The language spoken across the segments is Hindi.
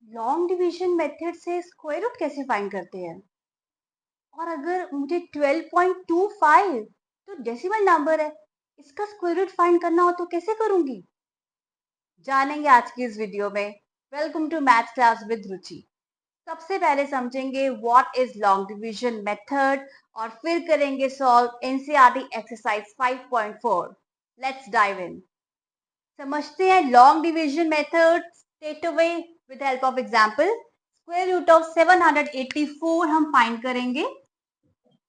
लॉन्ग डिवीजन मेथड से स्क्वायर रूट कैसे फाइंड करते हैं? और अगर मुझे 12.25 तो डेसिमल नंबर है, इसका स्क्वायर रूट फाइंड करना हो तो कैसे करूंगी? जानेंगे आज की इस वीडियो में। Welcome to maths class with Ruchi. सबसे पहले समझेंगे what is long division method और फिर करेंगे solve NCERT exercise 5.4। Let's dive in. समझते हैं long division method straight away with help of example. Square root of 784 हम फाइंड करेंगे।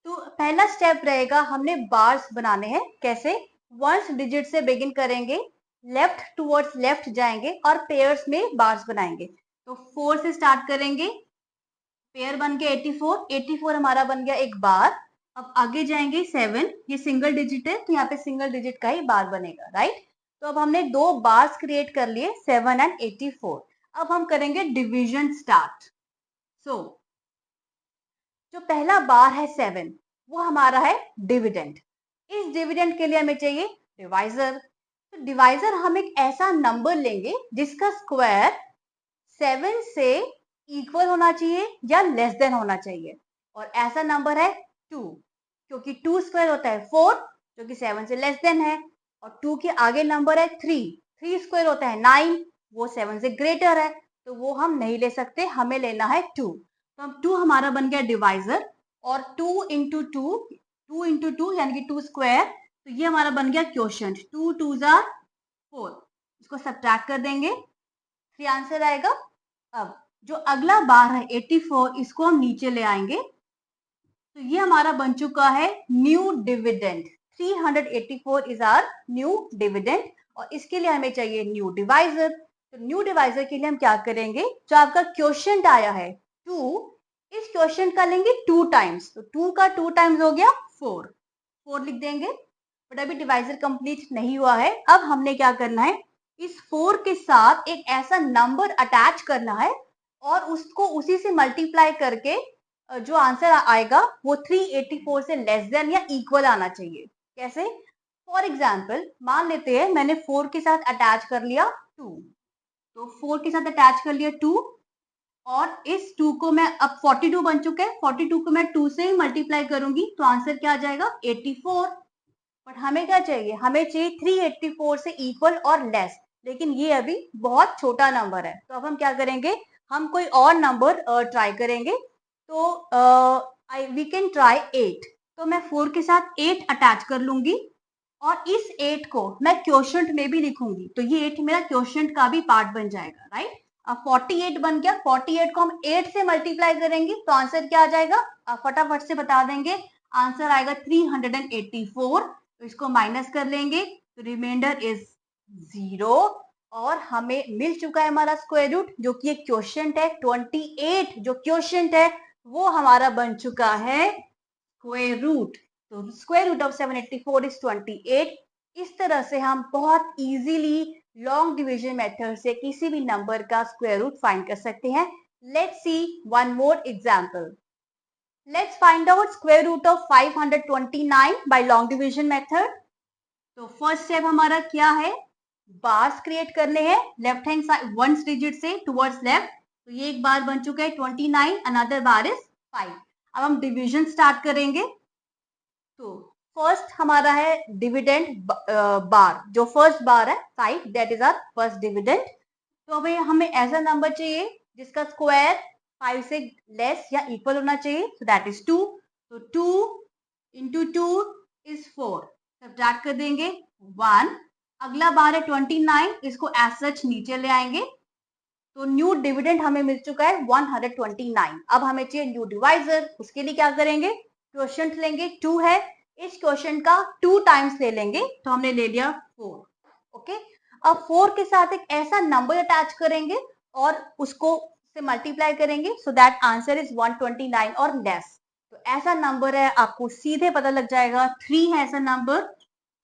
तो पहला स्टेप रहेगा, हमने बार्स बनाने हैं। कैसे? वंस डिजिट से बिगिन करेंगे, लेफ्ट टुवर्ड्स लेफ्ट जाएंगे और पेयर्स में बार्स बनाएंगे। तो 4 से स्टार्ट करेंगे, पेयर बन के 84, 84 हमारा बन गया एक बार। अब आगे जाएंगे 7, ये सिंगल डिजिट है तो यहाँ पे सिंगल डिजिट का ही बार बनेगा, राइट? तो अब हमने दो बार्स क्रिएट कर लिए, 7 एंड 84। अब हम करेंगे डिवीजन स्टार्ट। सो जो पहला बार है 7, वो हमारा है डिविडेंड। इस डिविडेंड के लिए हमें चाहिए डिवाइजर। तो डिवाइजर हम एक ऐसा नंबर लेंगे जिसका स्क्वायर 7 से इक्वल होना चाहिए या लेस देन होना चाहिए। और ऐसा नंबर है 2, क्योंकि 2 स्क्वायर होता है 4 जो कि 7 से लेस देन है। और 2 के आगे नंबर है 3, 3 स्क्वायर होता है 9, वो 7 से ग्रेटर है, तो वो हम नहीं ले सकते, हमें लेना है 2। तो अब 2 हमारा बन गया डिवाइजर। और 2 इंटू टू, 2 इंटू टू यानी कि 2 स्क्वायर, तो ये हमारा बन गया क्वोशंट। 2 2 जार 4, इसको सब्ट्रैक्ट कर देंगे, 3 आंसर आएगा। अब जो अगला बार है 84, इसको हम नीचे ले आएंगे, तो ये हमारा बन चुका है new dividend. 384 is our new dividend. और इसके लिए हमें चाहिए न्यू डिवाइजर। तो न्यू डिवाइजर के लिए हम क्या करेंगे, जो आपका क्वोशंट आया है 2, इस क्वोशंट का लेंगे 2 टाइम्स। तो 2 का 2 टाइम्स हो गया 4, 4 लिख देंगे। बट अभी डिवाइजर कंप्लीट नहीं हुआ है। अब हमने क्या करना है, इस 4 के साथ एक ऐसा नंबर अटैच करना है और उसको उसी से मल्टीप्लाई करके जो आंसर आएगा वो 384 से लेस देन या इक्वल आना चाहिए। कैसे? फॉर एग्जाम्पल मान लेते हैं मैंने 4 के साथ अटैच कर लिया 2, तो 4 के साथ अटैच कर लिया 2, और इस 2 को मैं, अब 42 बन चुका है, 42 को मैं 2 से मल्टीप्लाई करूंगी तो आंसर क्या आ जाएगा 84। बट हमें क्या चाहिए, हमें चाहिए 384 से इक्वल और लेस, लेकिन ये अभी बहुत छोटा नंबर है। तो अब हम क्या करेंगे, हम कोई और नंबर ट्राई करेंगे। तो वी कैन ट्राई 8। तो मैं 4 के साथ 8 अटैच कर लूंगी और इस 8 को मैं क्वोशंट में भी लिखूंगी, तो ये 8 मेरा क्वोशंट का भी पार्ट बन जाएगा, राइट? अब 48 बन गया, 48 को हम 8 से मल्टीप्लाई करेंगे तो आंसर क्या आ जाएगा, फटाफट से बता देंगे। आंसर आएगा 384। तो इसको माइनस कर लेंगे तो रिमाइंडर इज 0। और हमें मिल चुका है हमारा स्क्वायर रूट, जो कि एक क्वोशंट है 28। जो क्वोशंट है वो हमारा बन चुका है स्क्वायर रूट। तो स्क्वायर रूट ऑफ 784 इज 28। इस तरह से हम बहुत इजीली लॉन्ग डिवीजन मेथड से किसी भी नंबर का स्क्वायर रूट फाइंड कर सकते हैं। Let's see one more example. Let's find out square root of 529 by long division method. तो फर्स्ट स्टेप हमारा क्या है, बार्स क्रिएट करने हैं left hand side one digit से टुवर्ड्स लेफ्ट। तो ये एक बार बन चुका है 29, अनदर बार इज 5। अब हम डिवीजन स्टार्ट करेंगे। तो फर्स्ट हमारा है डिविडेंड बार, जो फर्स्ट बार है 5, that is our first dividend. तो अभी हमें ऐसा नंबर चाहिए जिसका स्क्वायर 5 से लेस या इक्वल होना चाहिए, सो दैट इज 2। तो 2 इंटू 2 इज 4, सब्ट्रैक्ट कर देंगे 1। अगला बार है 29, इसको एज सच नीचे ले आएंगे। तो न्यू डिविडेंड हमें मिल चुका है 129। अब हमें चाहिए न्यू डिवाइजर, उसके लिए क्या करेंगे, क्वोशंट लेंगे 2 है, इस क्वोशंट का 2 टाइम्स ले लेंगे, तो हमने ले लिया 4। ओके, अब 4 के साथ एक ऐसा नंबर अटैच करेंगे और उसको से मल्टीप्लाई करेंगे, सो दैट आंसर इज 129 और लेस। तो ऐसा नंबर है, आपको सीधे पता लग जाएगा 3 है ऐसा नंबर।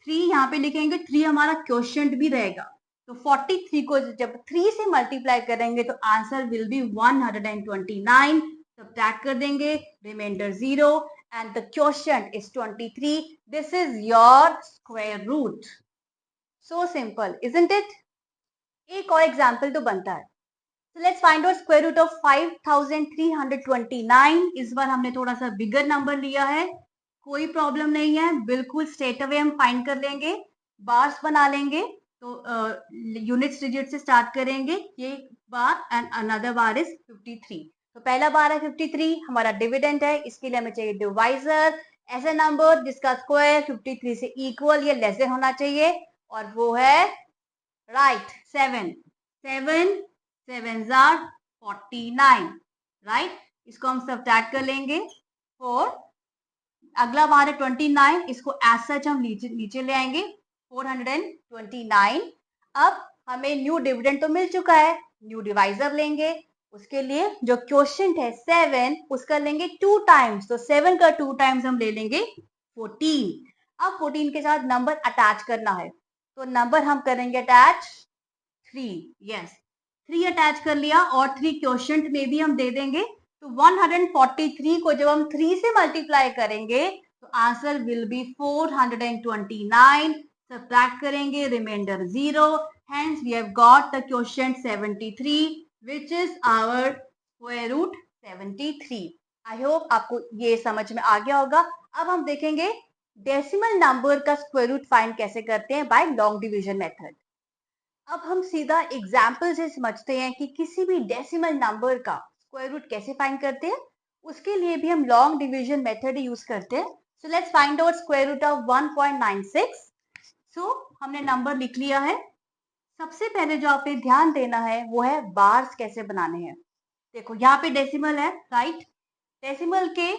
3 यहाँ पे लिखेंगे, 3 हमारा क्वोशंट भी रहेगा। तो 43 को जब 3 से मल्टीप्लाई करेंगे तो आंसर विल बी 129। सब्ट्रैक्ट कर देंगे, remainder 0 and the quotient is 23। This is your square root. So simple, isn't it? एक और एग्जांपल तो बनता है। So let's find out square root of 5329. इस बार हमने थोड़ा सा बिगर नंबर लिया है, कोई प्रॉब्लम नहीं है, बिल्कुल स्ट्रेट अवे हम फाइंड कर लेंगे, बार्स बना लेंगे। तो यूनिट्स डिजिट से स्टार्ट करेंगे, ये बार एंड अनदर बार इज 53। तो पहला बार है 53, हमारा डिविडेंड है, इसके लिए हमें चाहिए डिवाइजर, ऐसा नंबर जिसका स्क्वायर 53 से इक्वल या लेस देन होना चाहिए, और वो है राइट 7। 7 7 are 49, right. इसको हम सब्ट्रैक्ट कर लेंगे 4। अगला बार है 29, इसको एज सच हम नीचे ले आएंगे 429। अब हमें न्यू डिविडेंड तो मिल चुका है, न्यू डिवाइजर लेंगे, उसके लिए जो क्वोशिएंट है 7 उसका लेंगे 2 टाइम्स, तो 7 का 2 टाइम्स हम ले लेंगे 14। अब 14 के साथ नंबर अटैच करना है, तो नंबर हम करेंगे अटैच 3, यस 3 अटैच कर लिया, और 3 क्वोशिएंट में भी हम दे देंगे। तो 143 को जब हम 3 से मल्टीप्लाई करेंगे तो आंसर विल बी 429। सब्ट्रैक्ट करेंगे, remainder 0, hence we have got the quotient 73 which is our square root 73। I hope आपको ये समझ में आ गया होगा। अब हम देखेंगे डेसिमल नंबर का स्क्वायर रूट फाइंड कैसे करते हैं, बाय लॉन्ग डिवीजन मेथड। अब हम सीधा एग्जाम्पल से समझते हैं कि किसी भी डेसिमल नंबर का स्क्वायर रूट कैसे फाइंड करते हैं। उसके लिए भी हम लॉन्ग डिवीजन मेथड यूज करते हैं। So let's find out square root of 1.96। So हमने नंबर लिख लिया है। सबसे पहले जो आपने ध्यान देना है वो है बार्स कैसे बनाने हैं। देखो यहाँ पे डेसिमल है, राइट। डेसिमल के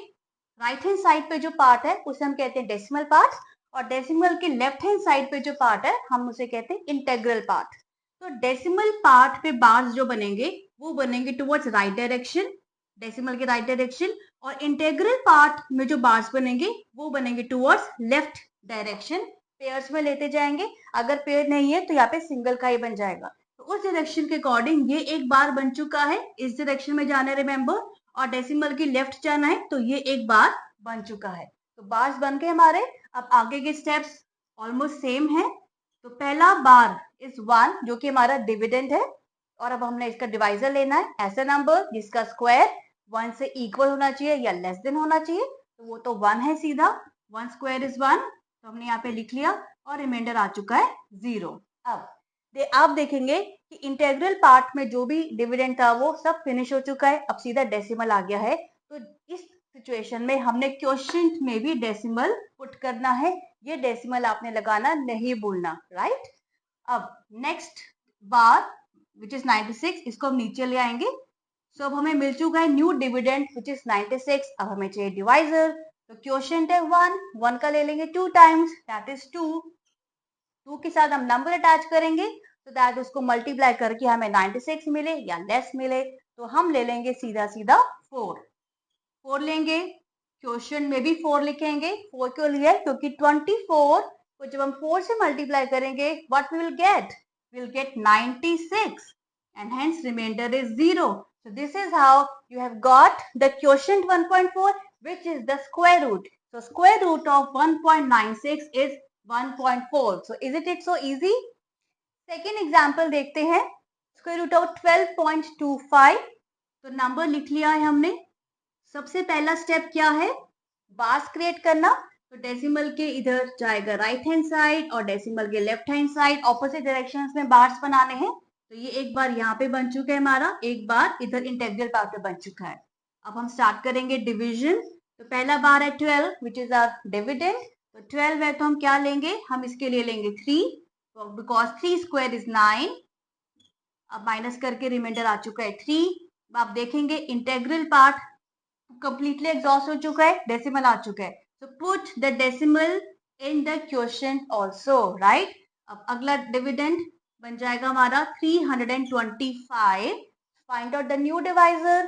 राइट हैंड साइड पे जो पार्ट है उसे हम कहते हैं डेसिमल पार्ट, और डेसिमल के लेफ्ट हैंड साइड पे जो पार्ट है हम उसे कहते हैं इंटेग्रल पार्ट। तो डेसिमल पार्ट पे बार्स जो बनेंगे वो बनेंगे टुवर्ड्स राइट डायरेक्शन, डेसिमल के राइट डायरेक्शन, और इंटेग्रल पार्ट में जो बार्स बनेंगे वो बनेंगे टुवर्ड्स लेफ्ट डायरेक्शन। पेयर्स में लेते जाएंगे, अगर पेयर नहीं है तो यहाँ पे सिंगल का ही बन जाएगा। तो उस डायरेक्शन के अकॉर्डिंग ये एक बार बन चुका है, इस डायरेक्शन में जाना है रिमेंबर, और डेसिमल की लेफ्ट जाना है, तो ये एक बार बन चुका है। तो बार्स बन के हमारे, अब आगे के स्टेप्स ऑलमोस्ट सेम है। तो पहला बार इज 1 जो कि हमारा डिविडेंड है, और अब हमने इसका डिवाइजर लेना है, ऐसा नंबर जिसका स्क्वायर 1 से इक्वल होना चाहिए या लेस देन होना चाहिए, तो वो तो 1 है सीधा, 1 स्क्वायर इज 1, तो हमने यहाँ पे लिख लिया, और रिमाइंडर आ चुका है 0। अब आप देखेंगे कि इंटेग्रल पार्ट में जो भी डिविडेंड था वो सब फिनिश हो चुका है, अब सीधा डेसिमल आ गया है। तो इस सिचुएशन में हमने क्वोशिएंट में भी डेसिमल पुट करना है, ये डेसिमल आपने लगाना नहीं भूलना, राइट। अब नेक्स्ट बार विच इज 96, इसको हम नीचे ले आएंगे। सो अब हमें मिल चुका है न्यू डिविडेंड विच इज 96। अब हमें चाहिए डिवाइजर, तो क्वोशिएंट है 1, 1 का ले लेंगे 2 टाइम्स, दैट इज 2। 2 के साथ हम नंबर अटैच करेंगे, तो दैट उसको मल्टीप्लाई करके हमें 96 मिले या लेस मिले, तो हम ले लेंगे सीधा सीधा 4। 4 लेंगे, क्वोशिएंट में भी 4 लिखेंगे। 4 क्यों लिया है, क्योंकि 24 को जब हम 4 से मल्टीप्लाई करेंगे what we will get 96, and hence remainder is 0. So this is how you have got the quotient 1.4, which is the square root. So square root of 1.96 is 1.4. So isn't it so easy? Second example देखते हैं, स्क्वायर रूट ऑफ 12.25। तो नंबर लिख लिया है हमने। सबसे पहला स्टेप क्या है, बार्स क्रिएट करना। तो डेसिमल के इधर जाएगा राइट हैंड साइड, और डेसिमल के left hand side opposite directions में बार्स बनाने हैं। तो ये एक बार यहाँ पे बन चुका है हमारा, एक बार इधर इंटेग्रल पार्ट पे बन चुका है। अब हम स्टार्ट करेंगे डिविजन। तो पहला बार है 12 विच इज आवर डिविडेंड। तो 12 है तो हम क्या लेंगे, हम इसके लिए लेंगे 3, बिकॉज 3 स्क्वायर इज 9। अब माइनस करके रिमाइंडर आ चुका है 3। अब आप देखेंगे इंटेग्रल पार्ट कंप्लीटली एग्जॉस्ट हो चुका है, डेसिमल आ चुका है, तो put the decimal in the quotient also, right. अब अगला डिविडेंड बन जाएगा हमारा 325। Find out the new divisor.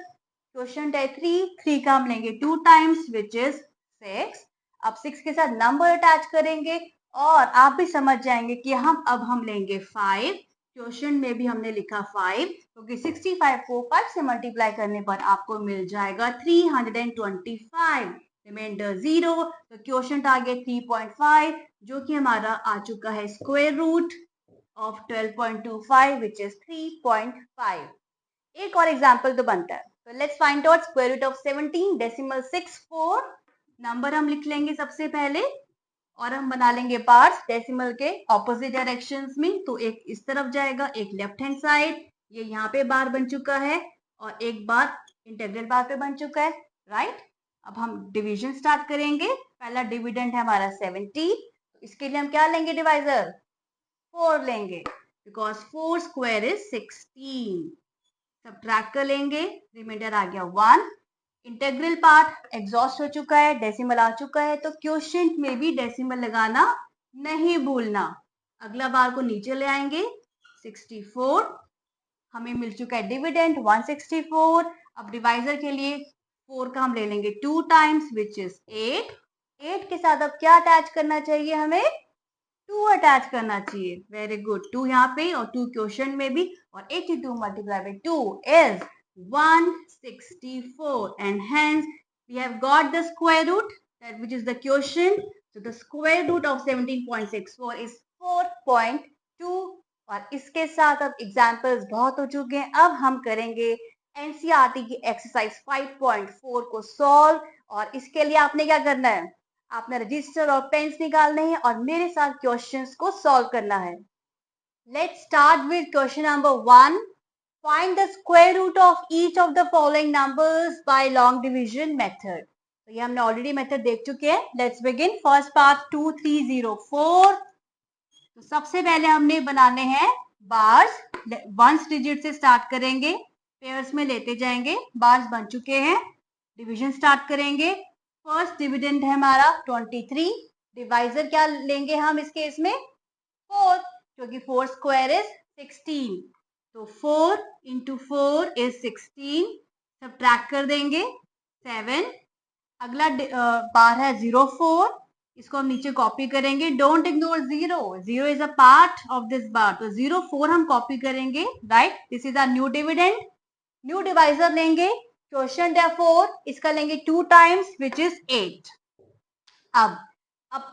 Quotient है 3 का हम लेंगे 2 टाइम्स विच इज 6। अब 6 के साथ नंबर अटैच करेंगे, और आप भी समझ जाएंगे कि हम लेंगे 5। क्वोशिएंट में भी हमने लिखा 5, क्योंकि 65 को 5 से मल्टीप्लाई करने पर आपको मिल जाएगा 325, रिमाइंडर 0। तो क्वोशिएंट आ गया 3.5, जो कि हमारा आ चुका है square root of 12.25 which is 3.5। एक और एग्जाम्पल तो बनता है। तो let's find out square root of 17.64। Number हम लिख लेंगे सबसे पहले और हम बना लेंगे पार्ट्स डेसिमल के ऑपोजिट डायरेक्शंस में। तो एक इस तरफ जाएगा, एक लेफ्ट हैंड साइड, ये यहाँ पे बार बन चुका है और एक बार इंटीग्रल बार पे बन चुका है, राइट। अब हम डिवीजन स्टार्ट करेंगे। पहला डिविडेंड है हमारा 70, तो इसके लिए हम क्या लेंगे डिवाइजर? 4 लेंगे, बिकॉज 4 स्क्वायर इज 16। सब्ट्रैक्ट कर लेंगे, रिमाइंडर आ गया 1। इंटीग्रल पार्ट एग्जॉस्ट हो चुका है, डेसिमल आ चुका है, तो क्वोशिएंट में भी डेसिमल लगाना नहीं भूलना। अगला बार को नीचे ले आएंगे, 64। हमें मिल चुका है डिविडेंड 164। अब डिवाइजर के लिए 4 का हम ले लेंगे 2 टाइम्स विच इज 8। 8 के साथ अब क्या अटैच करना चाहिए हमें? 2 अटैच करना चाहिए। वेरी गुड, 2 यहाँ पे और 2 क्वोशिएंट में भी, और 82 multiply by 2 is 164, and hence we have got the square root, that which is the quotient. So the square root of 17.64 is 4.2। और इसके साथ अब एग्जाम्पल्स बहुत हो चुके हैं। अब हम करेंगे एनसीईआरटी की एक्सरसाइज 5.4 को सॉल्व। और इसके लिए आपने क्या करना है? आपने रजिस्टर और पेन्स निकालने हैं और मेरे साथ क्वेश्चंस को सॉल्व करना है। Let's start with question number 1। Find the square root of each of the following numbers by long division method. तो ये हमने ऑलरेडी मेथड देख चुके हैं। Let's begin. First part 2304। तो सबसे पहले हमने बनाने हैं बार्स। वंस डिजिट से स्टार्ट करेंगे, पेयर्स में लेते जाएंगे। बार्स बन चुके हैं, डिवीजन स्टार्ट करेंगे। फर्स्ट डिविडेंड है हमारा 23। डिवाइजर क्या लेंगे हम इस केस में? 4, क्योंकि 4 स्क्वायर इज 16। तो 4 इंटू 4 इज 16। सब्ट्रैक्ट कर देंगे 7। अगला बार है 04। इसको हम नीचे कॉपी करेंगे। Don't ignore 0, 0 is a part of this bar. तो 04 हम कॉपी करेंगे, right. This is our new dividend. New divisor लेंगे, क्वोशिएंट है 4, इसका लेंगे 2 टाइम्स विच इज 8। अब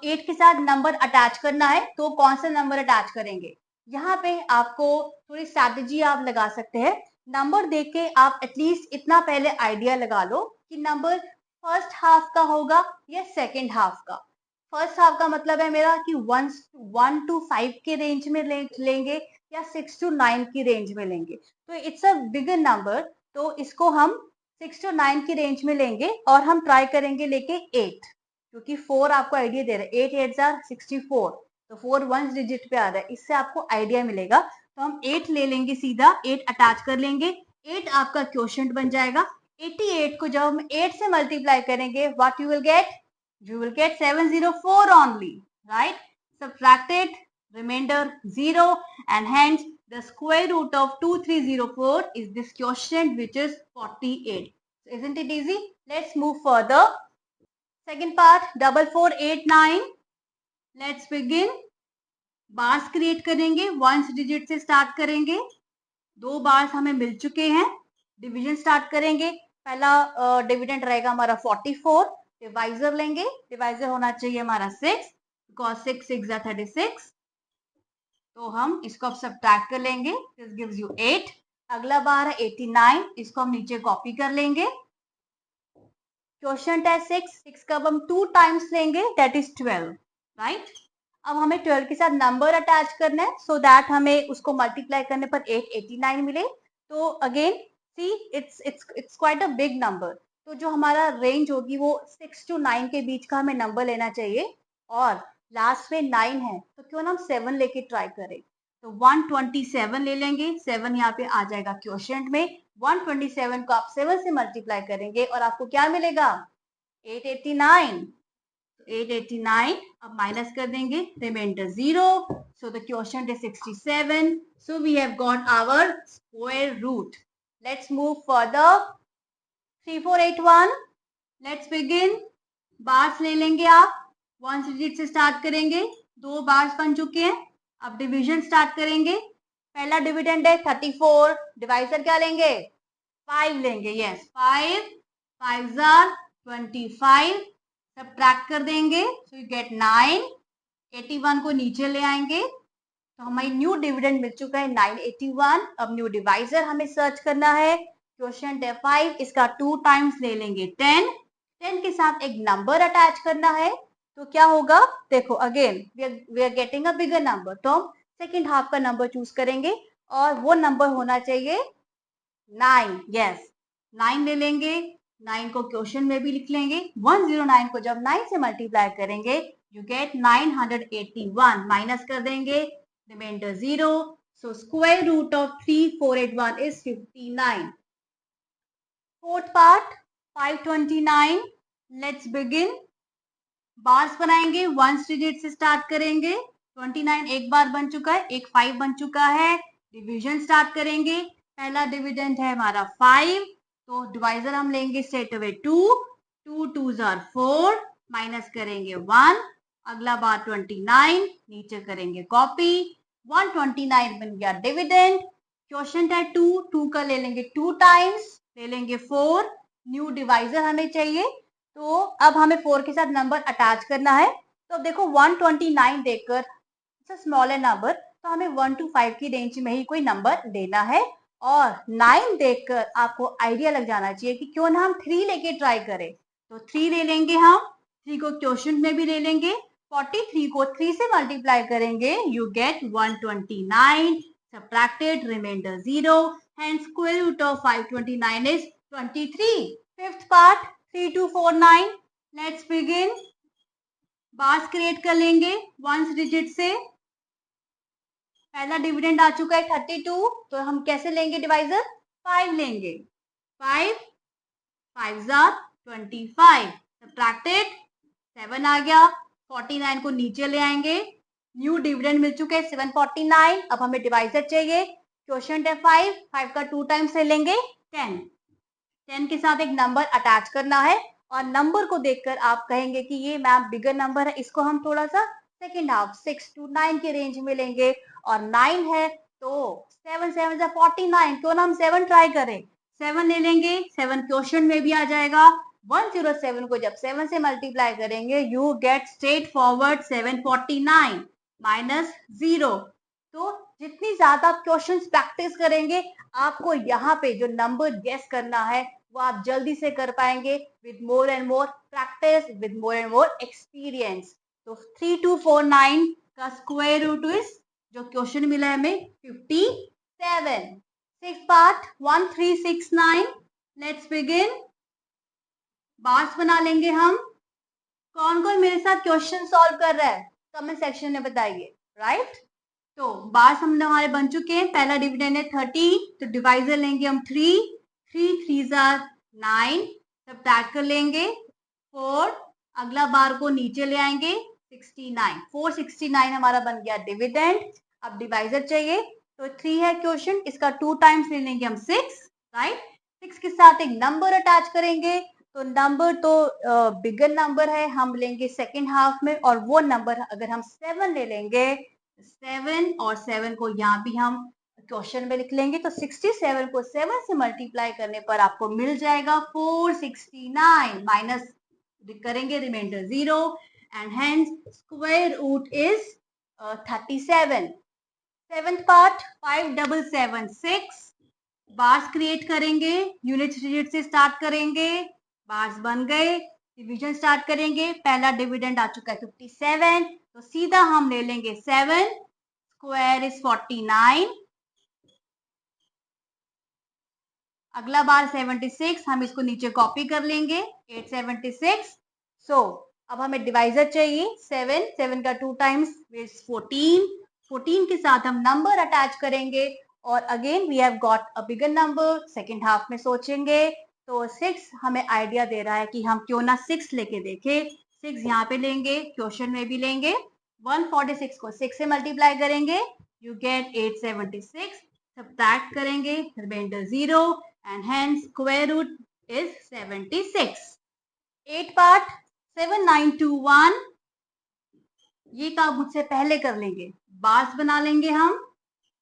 8 के साथ नंबर अटैच करना है, तो कौन सा नंबर अटैच करेंगे? यहाँ पे आपको थोड़ी स्ट्रैटेजी आप लगा सकते हैं। नंबर देख के आप एटलीस्ट इतना पहले आइडिया लगा लो कि नंबर फर्स्ट हाफ का होगा या सेकेंड हाफ का। फर्स्ट हाफ का मतलब है मेरा कि 1 to 5 के रेंज में लेंगे या 6 to 9 की रेंज में लेंगे। तो इट्स अ बिगर नंबर, तो इसको हम 6 to 9 की रेंज में लेंगे और हम ट्राई करेंगे लेके 8, क्योंकि 4 आपको आइडिया दे रहा है। 8 8 are 64, तो 4 वन डिजिट पे आ रहा है, इससे आपको आइडिया मिलेगा। तो हम 8 ले लेंगे, सीधा 8 अटैच कर लेंगे। 8 आपका क्वोशिएंट बन जाएगा। 88 को जब हम 8 से मल्टीप्लाई करेंगे, what you will get? You will get 704 only, right? Subtracted, remainder 0, and hence the square root of 2304 is this quotient, which is 48. So isn't it easy? Let's move further. Second part 4489. Let's begin. Bars create करेंगे, वंस डिजिट से स्टार्ट करेंगे। 2 बार्स हमें मिल चुके हैं। डिवीजन स्टार्ट करेंगे। पहला डिविडेंड रहेगा हमारा 44। डिवाइजर लेंगे, डिवाइजर होना चाहिए हमारा 6, बिकॉज 6 6 जा 36। तो हम इसको अब सब्ट्रैक्ट कर लेंगे, दिस गिव्स यू 8। अगला बार है 89, इसको हम नीचे कॉपी कर लेंगे। क्वोशिएंट है 6, 6 का अब हम 2 टाइम्स लेंगे, दैट इज 12, राइट। अब हमें 12 के साथ नंबर अटैच करना है, सो दैट हमें उसको मल्टीप्लाई करने पर 889 मिले। तो again see it's quite a big number. तो जो हमारा रेंज होगी वो 6 to 9 के बीच का हमें नंबर लेना चाहिए, और लास्ट में 9 है, तो क्यों ना हम 7 लेके ट्राई करें। तो 127 ले लेंगे, 7 यहाँ पे आ जाएगा क्वोशिएंट में। 127 को आप 7 से मल्टीप्लाई करेंगे और आपको क्या मिलेगा? 889। 889 अब माइनस कर देंगे, remainder 0। So the quotient is 67। So we have got our square root. Let's move further. 3481। Let's begin. Bars ले लेंगे आप, वन डिजिट से स्टार्ट करेंगे। 2 बार्स बन चुके हैं। अब डिवीजन स्टार्ट करेंगे। पहला डिविडेंड है 34। डिवाइजर क्या लेंगे? 5 लेंगे, यस 5 5 are 25। सब्ट्रैक्ट कर देंगे, सो यू गेट 9। 81 को नीचे ले आएंगे। तो हमारी न्यू डिविडेंड मिल चुका है 981। अब न्यू डिवाइजर हमें सर्च करना है। क्वोशिएंट है 5, इसका 2 टाइम्स ले लेंगे 10। 10 के साथ एक नंबर अटैच करना है, तो क्या होगा? देखो again we are getting a bigger number, तो हम सेकेंड हाफ का नंबर चूज करेंगे और वो नंबर होना चाहिए 9। यस, 9 ले लेंगे। 9 को क्वेश्चन में भी लिख लेंगे। 109 को जब 9 से मल्टीप्लाई करेंगे यू गेट 981, माइनस कर देंगे, remainder 0। So square root of 3481 is 59। Fourth part 529। Let's begin. Bars बनाएंगे, वंस डिजिट से स्टार्ट करेंगे। 29 एक बार बन चुका है, एक 5 बन चुका है। डिवीजन स्टार्ट करेंगे। पहला डिविडेंड है हमारा 5, तो डिवाइजर हम लेंगे straight away 2। 2 2s are 4, minus करेंगे 1। अगला बार 29, नीचे करेंगे कॉपी। 129 बन गया डिविडेंड। क्वोशिएंट है 2, 2 का ले लेंगे 2 टाइम्स, ले लेंगे 4। न्यू डिवाइजर हमें चाहिए, तो अब हमें 4 के साथ नंबर अटैच करना है। तो अब देखो 129 देकर स्मॉलर नंबर, तो हमें 1 to 5 की रेंज में ही कोई नंबर लेना है। और 9 देखकर आपको आइडिया लग जाना चाहिए कि क्यों ना हम 3 लेके ट्राई करें। तो 3 ले लेंगे हम, 3 को क्वोशिएंट में भी ले लेंगे। 43 को 3 से मल्टीप्लाई करेंगे you get 129, subtracted, remainder 0, hence square root of 529 is 23। Fifth part 3249। Let's begin. Bars create कर लेंगे वंस डिजिट से। पहला डिविडेंड आ चुका है 32, तो हम कैसे लेंगे डिवाइजर? 5 लेंगे। 5 5s are 25, सब्ट्रैक्टेड, 7 आ गया। 49 को नीचे ले आएंगे। न्यू डिविडेंड मिल चुके हैं 749। अब हमें डिवाइजर चाहिए। क्वोशिएंट है 5, 5 का 2 टाइम्स ले लेंगे 10। 10 के साथ एक नंबर अटैच करना है, और नंबर को देखकर आप कहेंगे कि ये मैम बिगर नंबर है, इसको हम थोड़ा सा सेकेंड हाफ 6 to 9 के रेंज में लेंगे। और 9 है तो 7 7 से 49, क्यों ना हम 7 ट्राई करें। 7 ले लेंगे, 7 क्वोशिएंट में भी आ जाएगा। 107 को जब 7 से मल्टीप्लाई करेंगे you get straight forward 749 minus 0। तो जितनी ज्यादा आप क्वेश्चंस प्रैक्टिस करेंगे, आपको यहाँ पे जो नंबर गेस करना है वो आप जल्दी से कर पाएंगे with more and more practice, with more and more experience. तो 3249 का स्क्वायर रूट इज, जो क्वेश्चन मिला है हमें, 57। Six part 1369। Let's begin. Bars बना लेंगे हम। कौन कौन मेरे साथ क्वेश्चन सॉल्व कर रहा है कमेंट सेक्शन में बताइए। राइट, तो बार्स हम हमारे बन चुके हैं। पहला डिविडेंड है 30, तो डिवाइजर लेंगे हम 3। 3 3s are 9, सब्ट्रैक्ट कर लेंगे 4। अगला बार को नीचे ले आएंगे 69। 469 हमारा बन गया डिविडेंड। अब डिवाइजर चाहिए, तो 3 है क्वेश्चन, इसका 2 टाइम्स ले लेंगे हम 6। राइट, 6 के साथ एक नंबर अटैच करेंगे, तो नंबर तो बिगर नंबर है, हम लेंगे सेकेंड हाफ में, और वो नंबर अगर हम 7 ले लेंगे, 7 और 7 को यहाँ भी हम क्वेश्चन में लिख लेंगे, तो 67 को 7 से मल्टीप्लाई करने पर आपको मिल जाएगा 469, माइनस करेंगे remainder 0, and hence square root is 37। Seventh part 5776। Bars create करेंगे, यूनिट डिजिट से स्टार्ट करेंगे। बार्स बन गए, डिवीजन स्टार्ट करेंगे। पहला डिविडेंड आ चुका है 57, तो सीधा हम ले लेंगे 7, स्क्वायर इज 49। अगला बार 76, हम इसको नीचे कॉपी कर लेंगे 876। सो अब हमें डिवाइजर चाहिए 7, 7 का 2 टाइम्स 14। 14 के साथ हम नंबर अटैच करेंगे, और again we have got a bigger number. Second half में सोचेंगे, तो 6 हमें आइडिया दे रहा है कि हम क्यों ना 6 लेके देखें। 6 यहाँ पे लेंगे, क्वेश्चन में भी लेंगे। 146 को 6 से मल्टीप्लाई करेंगे, यू गेट 876, सब्ट्रैक्ट करेंगे, remainder 0, and hence square root is 76। 8 part 7921। ये काम मुझसे पहले कर लेंगे। बार्स बना लेंगे हम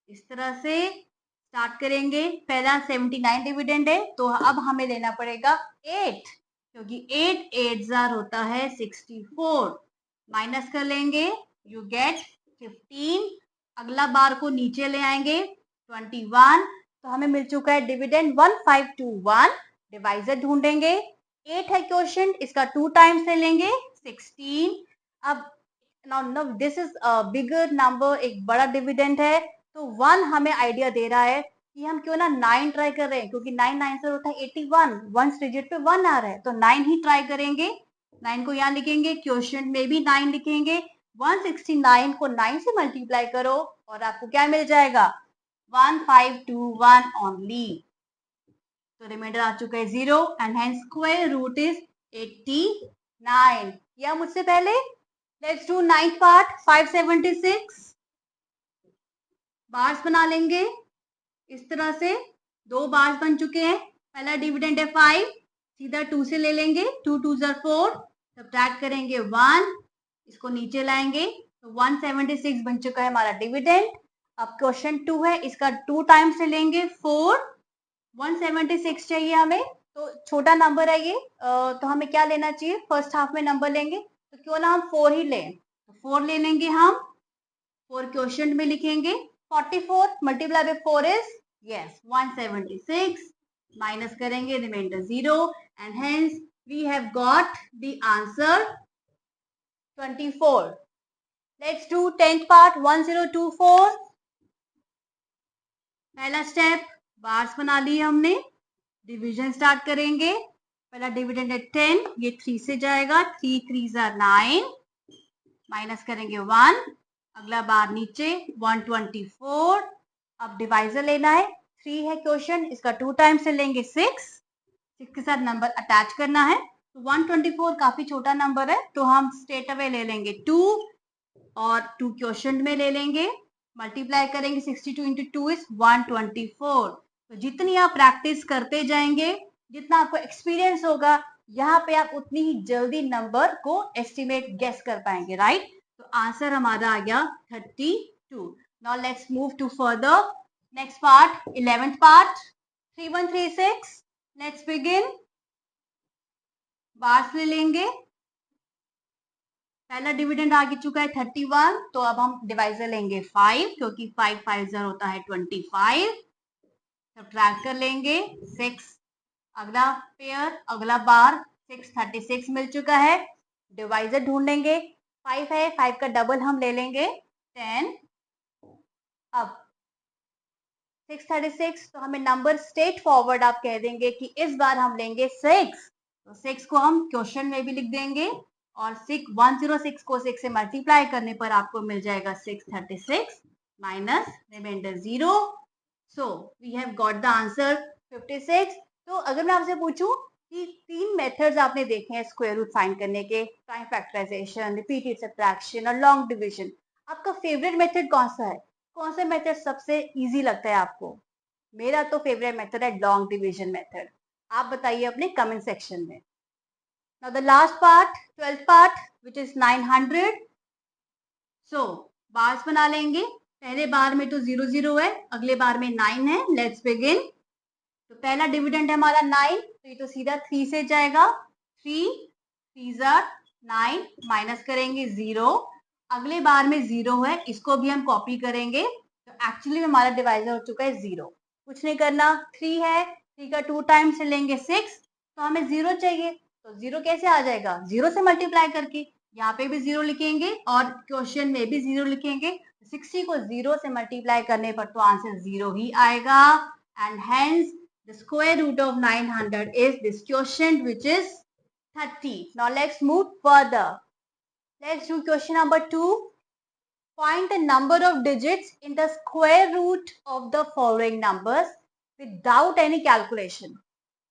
इस तरह से, स्टार्ट करेंगे। पहला 79 डिविडेंड है, तो अब हमें लेना पड़ेगा 8, क्योंकि 8 8 जार होता है 64, माइनस कर लेंगे, यू गेट 15। अगला बार को नीचे ले आएंगे 21, तो हमें मिल चुका है डिविडेंड 1521। डिवाइजर ढूंढेंगे, 8 है क्वेश्चन, इसका 2 टाइम्स ले लेंगे 16। अब now this is bigger number, एक बड़ा डिविडेंड है, तो 1 हमें आइडिया दे रहा है कि हम क्यों ना 9 ट्राई कर रहे हैं, क्योंकि 9 9 से होता है 81, वन डिजिट पे 1 आ रहा है, तो 9 ही ट्राई करेंगे। 9 को यहाँ लिखेंगे, क्वेश्चन में भी 9 लिखेंगे, 169 को 9 से मल्टीप्लाई करो और आपको क्या मिल जाएगा, 1521 ओनली। तो रिमाइंडर आ चुका है 0 and hence square root is 89। या मुझसे पहले, let's do 9th part 576। Bars बना लेंगे इस तरह से, 2 बार्स बन चुके हैं। पहला डिविडेंड है 5, सीधा 2 से ले लेंगे, 2 2 4, सब्ट्रैक्ट करेंगे 1, इसको नीचे लाएंगे, तो 176 बन चुका है हमारा डिविडेंड। अब क्वेश्चन 2 है, इसका 2 टाइम्स से लेंगे 4, 176 चाहिए हमें, तो छोटा नंबर है ये, तो हमें क्या लेना चाहिए, फर्स्ट हाफ में नंबर लेंगे, तो क्यों ना हम 4 ही लें, तो 4 ले लेंगे हम, 4 क्वेश्चन में लिखेंगे, 44 multiply by 4 is yes 176, minus करेंगे remainder 0 and hence we have got the answer 24। Let's do 10th part 1024। पहला स्टेप, बार्स बना लिए हमने, डिवीजन स्टार्ट करेंगे। पहला डिविडेंड है 10, ये 3 से जाएगा, 3 3 9, माइनस करेंगे 1, अगला बार नीचे 124। अब डिवाइजर लेना है, 3 है क्वेश्चन, इसका 2 टाइम्स से लेंगे 6, 6 के साथ नंबर अटैच करना है, तो 124 काफी छोटा नंबर है, तो हम स्ट्रेट अवे ले लेंगे 2 और 2 क्वेश्चन में ले लेंगे, मल्टीप्लाई करेंगे, 62 इंटू 2 इज 124। तो जितनी आप प्रैक्टिस करते जाएंगे, जितना आपको एक्सपीरियंस होगा, यहाँ पे आप उतनी ही जल्दी नंबर को एस्टिमेट गेस कर पाएंगे, राइट। तो आंसर हमारा आ गया 32। Now let's move to further, next part 11th part 3136। Let's begin. Bars ले लेंगे, पहला डिविडेंड आ चुका है 31, तो अब हम डिवाइजर लेंगे 5, क्योंकि 5 5 होता है 25, सब्ट्रैक्ट कर लेंगे 6, अगला पेयर, अगला बार 6 36 मिल चुका है। डिवाइजर ढूंढेंगे, 5 है, 5 का डबल हम ले लेंगे 10। अब 636, तो हमें नंबर स्ट्रेट फॉरवर्ड आप कह देंगे कि इस बार हम लेंगे 6, तो 6 को हम क्वेश्चन में भी लिख देंगे और 106 को 6 से मल्टीप्लाई करने पर आपको मिल जाएगा 636 minus remainder 0। So we have got the answer 56। तो अगर मैं आपसे पूछूं कि 3 मेथड्स आपने देखे हैं स्क्वायर रूट फाइंड करने के, प्राइम फैक्टराइजेशन, रिपीटेड सब्ट्रैक्शन और लॉन्ग डिवीजन, आपका फेवरेट मेथड कौन सा है? कौन सा मेथड सबसे इजी लगता है आपको? मेरा तो फेवरेट मेथड है लॉन्ग डिवीजन मेथड। आप बताइए अपने कमेंट सेक्शन में। Now the last part 12th part which is 900। So bars बना लेंगे, पहले बार में तो 0 0 है, अगले बार में 9 है। Let's begin. तो पहला डिविडेंड है हमारा 9, तो ये तो सीधा 3 से जाएगा, 3 3 9, माइनस करेंगे 0, अगले बार में 0 है, इसको भी हम कॉपी करेंगे, तो एक्चुअली में हमारा डिवाइजर हो चुका है 0। कुछ नहीं करना, 3 है, 3 का 2 टाइम्स से लेंगे 6, तो हमें 0 चाहिए, तो 0 कैसे आ जाएगा, 0 से मल्टीप्लाई करके, यहाँ पे भी 0 लिखेंगे और क्वेश्चन में भी 0 लिखेंगे, 60 को 0 से मल्टीप्लाई करने पर तो आंसर 0 ही आएगा and hence the square root of 900 is this quotient which is 30. Now let's move further. Let's do question number 2. Find the number of digits in the square root of the following numbers without any calculation.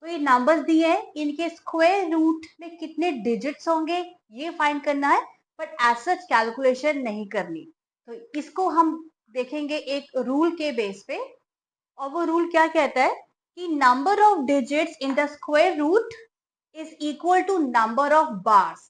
तो ये नंबर्स दिए हैं, इनके स्क्वायर रूट में कितने डिजिट्स होंगे ये फाइंड करना है, बट एज सच कैलकुलेशन नहीं करनी। तो इसको हम देखेंगे एक रूल के बेस पे, और वो रूल क्या कहता है कि number of digits in the square root is equal to number of bars,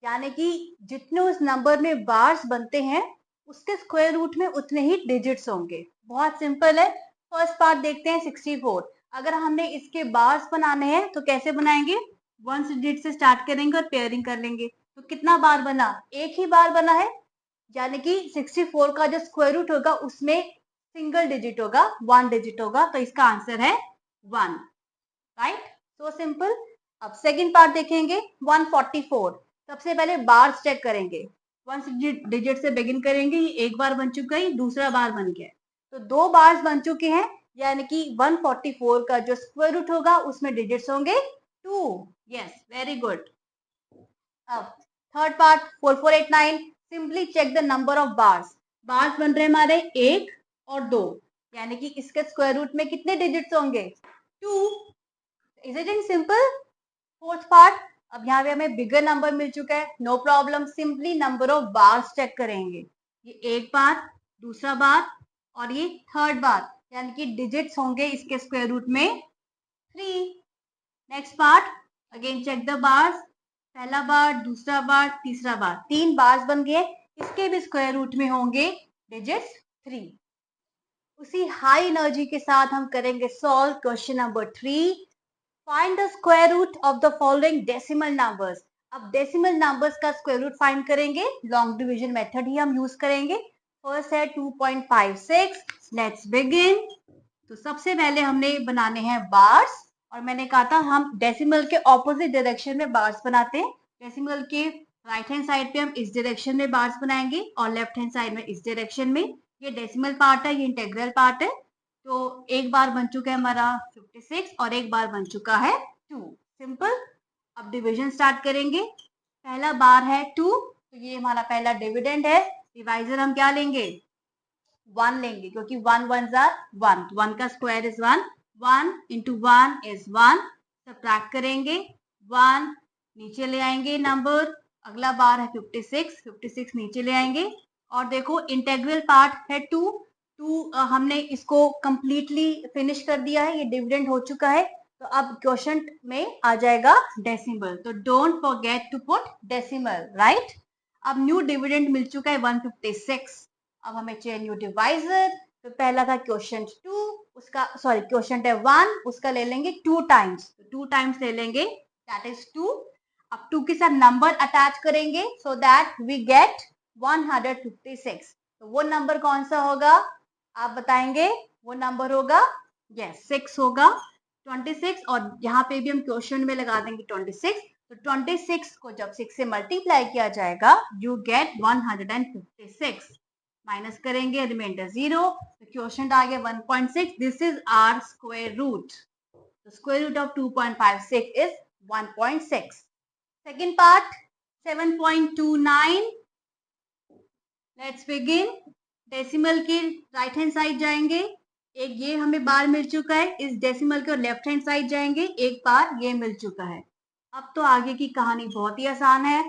यानी कि जितने उस नंबर में बार्स बनते हैं उसके स्क्वायर रूट में उतने ही डिजिट्स होंगे। बहुत सिंपल है। फर्स्ट पार्ट देखते हैं 64। अगर हमने इसके बार्स बनाने हैं तो कैसे बनाएंगे, 1 डिजिट से स्टार्ट करेंगे और पेयरिंग कर लेंगे, तो कितना बार बना, एक ही बार बना है, यानी कि 64 का जो स्क्वायर रूट होगा उसमें सिंगल डिजिट होगा, 1 डिजिट होगा, तो इसका आंसर है 1, राइट? So simple. अब सेकंड पार्ट देखेंगे 144। सबसे पहले बार्स चेक करेंगे, 1 डिजिट से बिगिन करेंगे, ये एक बार बन चुका है, दूसरा बार बन गया है, तो 2 बार्स बन चुके हैं, यानी कि 144 का जो स्क्वायर रूट होगा उसमें डिजिट्स होंगे 2। Yes, very good. अब third part 4489, simply check the number of bars. Bars बन रहे हैं हमारे 1 और 2, यानी कि इसके स्क्वायर रूट में कितने डिजिट्स होंगे? 2। Is it in simple? Fourth part, अब यहाँ पे हमें बिगर नंबर मिल चुका है, no problem, simply number of bars check करेंगे। ये एक बार, दूसरा बार और ये थर्ड बार, यानी कि डिजिट्स होंगे इसके स्क्वायर रूट में 3। Next part, again check the bars, पहला बार, दूसरा बार, तीसरा बार, 3 बार्स बन गए, इसके भी स्क्वायर रूट में होंगे डिजिट्स 3। उसी हाई एनर्जी के साथ हम करेंगे solve question number 3। Find the square root of the following decimal numbers. अब डेसिमल नंबर्स का स्क्वायर रूट फाइंड करेंगे, लॉन्ग डिवीजन मेथड ही हम यूज करेंगे। फर्स्ट है 2.56, लेट्स बिगिन। तो सबसे पहले हमने बनाने हैं बार्स, और मैंने कहा था हम डेसिमल के ऑपोजिट डायरेक्शन में बार्स बनाते हैं। डेसिमल के राइट हैंड साइड पे हम इस डायरेक्शन में बार्स बनाएंगे और लेफ्ट हैंड साइड में इस डायरेक्शन में। ये डेसिमल पार्ट है, ये इंटेग्रल पार्ट है। तो एक बार बन चुका है हमारा 56 और एक बार बन चुका है 2। सिंपल। अब डिवीजन स्टार्ट करेंगे। पहला बार है 2, तो ये हमारा पहला डिविडेंड है। डिवाइजर हम क्या लेंगे? 1 लेंगे, क्योंकि 1 1 जार 1, 1 का square is 1, 1 into 1 is 1। Subtract करेंगे, 1 नीचे ले आएंगे नंबर। अगला बार है 56, 56 नीचे ले आएंगे। और देखो इंटेग्रल पार्ट है 2, 2 हमने इसको कंप्लीटली फिनिश कर दिया है, ये डिविडेंड हो चुका है। तो अब क्वेश्चन में आ जाएगा डेसिमल, तो don't forget to put decimal, right? अब न्यू डिविडेंड मिल चुका है 156। अब हमें चाहिए न्यू डिवाइजर। तो पहला था क्वेश्चन 2, उसका सॉरी क्वेश्चन है 1, उसका ले लेंगे 2 टाइम्स, तो 2 टाइम्स ले लेंगे, दैट इज 2। अब 2 के साथ नंबर अटैच करेंगे सो दैट वी गेट 156। तो वो नंबर कौन सा होगा आप बताएंगे? वो नंबर होगा, यस, 6 होगा, 26। और यहाँ पे भी हम क्वेश्चन में लगा देंगे 26। तो 26 को जब 6 से मल्टीप्लाई किया जाएगा यू गेट 156। माइनस करेंगे, रिमाइंडर 0, तो क्वेश्चन आ गया 1.6। This is our square root. The square root of 2.56 is 1.6. Second part 7.29. Let's begin. Decimal की राइट हैंड साइड जाएंगे, एक ये हमें बार मिल चुका है, इस डेसिमल के लेफ्ट हैंड साइड जाएंगे, एक बार ये मिल चुका है। अब तो आगे की कहानी बहुत ही आसान है।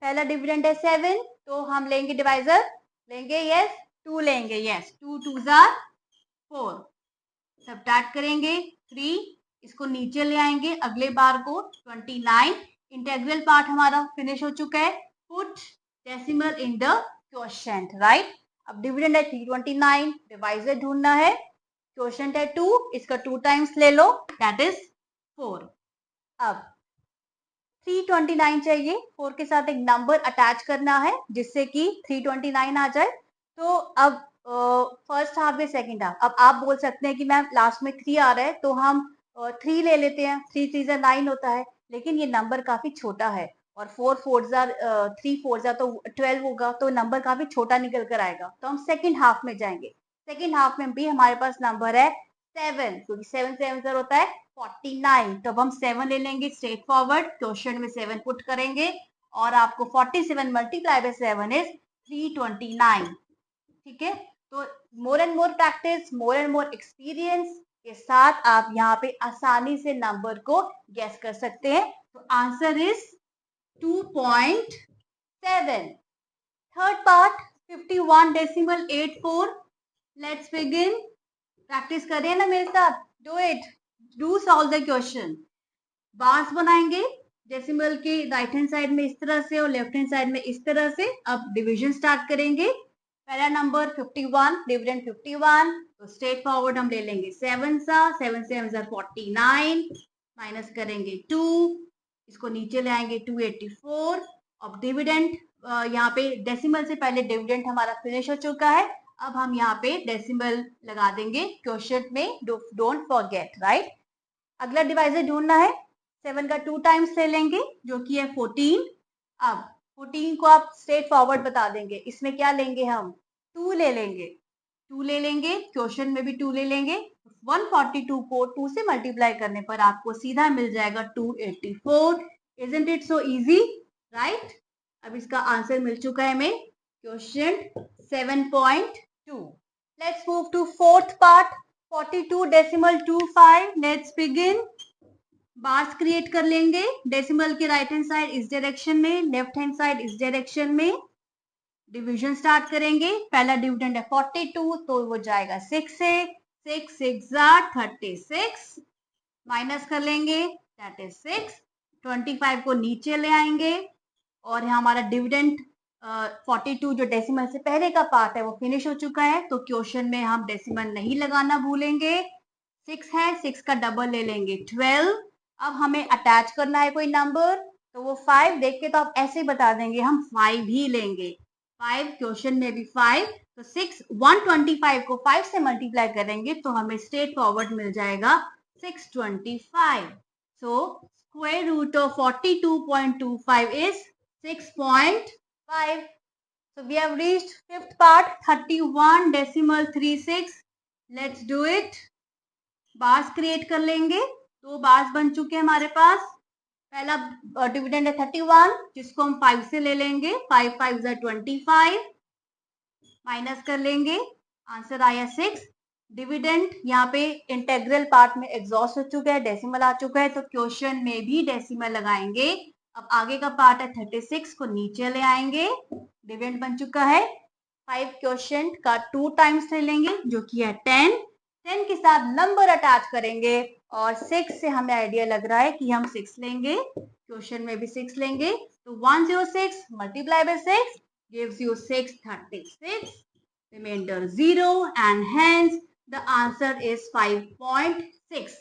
पहला डिविडेंड है 7, तो हम लेंगे डिवाइजर, लेंगे यस 2 लेंगे, यस 2 2 जार 4। सब्ट्रैक्ट करेंगे 3, इसको नीचे ले आएंगे, अगले बार को 29। इंटेग्रल पार्ट हमारा फिनिश हो चुका है। Put decimal in the quotient, right? अब डिविडेंड है 329, डिवाइजर ढूंढना है। क्वोशिएंट है 2, इसका 2 टाइम्स ले लो, दैट इज 4। अब 329 चाहिए, 4 के साथ एक नंबर अटैच करना है जिससे कि 329 आ जाए। तो अब फर्स्ट हाफ या सेकंड हाफ, अब आप बोल सकते हैं कि मैम लास्ट में 3 आ रहा है तो हम 3 ले लेते हैं, 3 3 9 होता है, लेकिन ये नंबर काफी छोटा है और 4 4 3 4 तो 12 होगा, तो नंबर काफी छोटा निकल कर आएगा। तो हम सेकंड हाफ में जाएंगे। सेकंड हाफ में भी हमारे पास नंबर है 7, क्योंकि 7 7 होता है 49। तो अब हम 7 ले लेंगे स्ट्रेट फॉरवर्ड, क्वेश्चन में 7 पुट करेंगे और आपको 47 मल्टीप्लाई बाय 7 इज 329। ठीक है, तो more and more practice, more and more experience के साथ आप यहाँ पे आसानी से नंबर को गेस कर सकते हैं। तो answer is 2.7। Third part 51.84। Let's begin. Practice करें ना मेरे साथ, do it, do solve the question. Bars बनाएंगे डेसिमल के राइट हैंड साइड में इस तरह से और लेफ्ट हैंड साइड में इस तरह से। अब डिवीजन स्टार्ट करेंगे। पहला नंबर 51, डिविडेंड 51, तो स्ट्रेट फॉरवर्ड हम ले लेंगे 7 सा, 7 से 49, माइनस करेंगे 2, इसको नीचे ले आएंगे 284। अब डिविडेंड यहाँ पे डेसिमल से पहले डिविडेंड हमारा फिनिश हो चुका है। अब हम यहाँ पे डेसिमल लगा देंगे क्वोशिएंट में, डोंट फॉरगेट, राइट। अगला डिवाइजर ढूंढना है। 7 का 2 टाइम्स ले लेंगे जो कि है 14। अब 14 को आप स्ट्रेट फॉरवर्ड बता देंगे, इसमें क्या लेंगे हम, 2 ले लेंगे। 2 ले लेंगे, क्वोशिएंट में भी 2 ले लेंगे। 142 को 2 से मल्टीप्लाई करने पर आपको सीधा मिल जाएगा 284। Isn't it so easy, right. अब इसका आंसर मिल चुका है हमें, quotient 7.2। Let's move to fourth part, 42.25। Let's begin. Bars create कर लेंगे, डेसिमल के राइट हैंड साइड इस डायरेक्शन में, लेफ्ट हैंड साइड इस डायरेक्शन में। डिवीजन स्टार्ट करेंगे। पहला डिविडेंड है 42, तो वो जाएगा 6 से। 6 6 36, माइनस कर लेंगे, दैट इज 6। 25 को नीचे ले आएंगे और यहाँ हमारा डिविडेंड 42 जो डेसिमल से पहले का पार्ट है वो फिनिश हो चुका है, तो क्वेश्चन में हम डेसिमल नहीं लगाना भूलेंगे। 6 है, 6 का डबल ले लेंगे 12। अब हमें अटैच करना है कोई नंबर, तो वो 5 देख के तो आप ऐसे बता देंगे हम 5 ही लेंगे। 5, क्वेश्चन में भी 5, तो 6 125 को 5 से मल्टीप्लाई करेंगे तो हमें स्ट्रेट फॉरवर्ड मिल जाएगा 625। So square root of 42.25 is 6.5. So we have reached fifth part, 31.36. Let's do it. Bars create कर लेंगे। 2 बार्स बन चुके हैं हमारे पास। पहला डिविडेंड है 31, जिसको हम 5 से ले लेंगे। 5 5 25, माइनस कर लेंगे, आंसर आया 6। डिविडेंड यहाँ पे इंटेग्रल पार्ट में एग्जॉस्ट हो चुका है, डेसिमल आ चुका है, तो क्वेश्चन में भी डेसिमल लगाएंगे। अब आगे का पार्ट है 36 को नीचे ले आएंगे, डिविडेंड बन चुका है। 5 क्वेश्चन का 2 टाइम्स ले लेंगे जो कि है 10। 10 के साथ नंबर अटैच करेंगे और 6 से हमें आइडिया लग रहा है कि हम 6 लेंगे, क्वेश्चन में भी 6 लेंगे, तो 106 multiply by 6 gives you 636, remainder 0 and hence the answer is 5.6।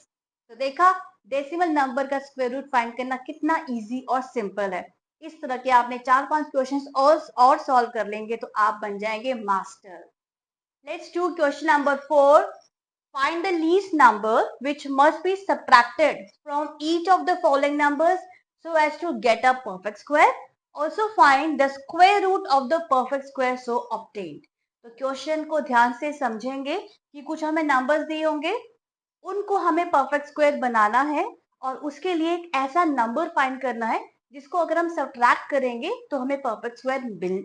तो देखा, डेसिमल नंबर का स्क्वायर रूट फाइंड करना कितना इजी और सिंपल है। इस तरह के आपने 4-5 क्वेश्चंस और सॉल्व कर लेंगे तो आप बन जाएंगे master. Let's do question number 4। Find the least number which must be subtracted from each of the following numbers so as to get a perfect square. Also find the square root of the perfect square so obtained. तो क्वेश्चन को ध्यान से समझेंगे कि कुछ हमें नंबर्स दिए होंगे, उनको हमें परफेक्ट स्क्वायर बनाना है और उसके लिए एक ऐसा नंबर फाइंड करना है जिसको अगर हम सब्ट्रैक्ट करेंगे तो हमें परफेक्ट स्क्वायर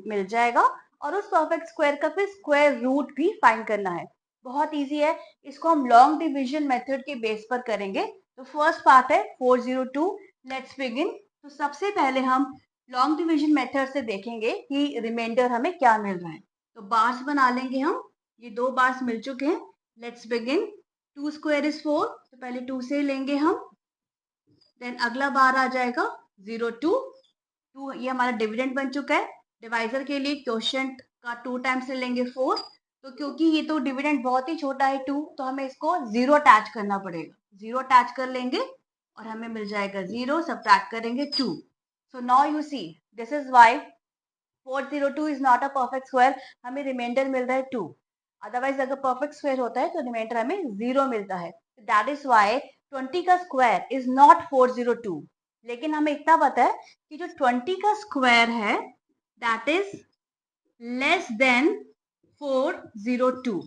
मिल जाएगा, और उस परफेक्ट स्क्वायर का फिर स्क्वायर रूट भी फाइंड करना है। बहुत इजी है, इसको हम लॉन्ग डिवीजन मेथड के बेस पर करेंगे। तो फर्स्ट पार्ट है 402। Let's begin. तो सबसे पहले हम लॉन्ग डिवीजन मेथड से देखेंगे कि रिमाइंडर हमें क्या मिल रहा है। तो बार्स बना लेंगे हम, ये 2 बार्स मिल चुके हैं। Let's begin. 2 स्क्वायर इज 4, तो पहले 2 से लेंगे हम, देन अगला बार आ जाएगा 02। 2 ये हमारा डिविडेंड बन चुका है। डिवाइजर के लिए क्वोशिएंट का 2 टाइम्स ले लेंगे 4, तो क्योंकि ये तो डिविडेंड बहुत ही छोटा है 2, तो हमें इसको 0 अटैच करना पड़ेगा। 0 अटैच कर लेंगे और हमें मिल जाएगा 0, सब्ट्रैक्ट करेंगे 2। So now you see this is why 402 is not a perfect square, हमें रिमाइंडर मिल रहा है 2। अदरवाइज अगर परफेक्ट स्क्वायर होता है तो रिमाइंडर हमें 0 मिलता है। दैट इज व्हाई 20 का स्क्वायर इज नॉट 402। लेकिन हमें इतना पता है कि जो 20 का स्क्वायर है दैट इज लेस देन 402।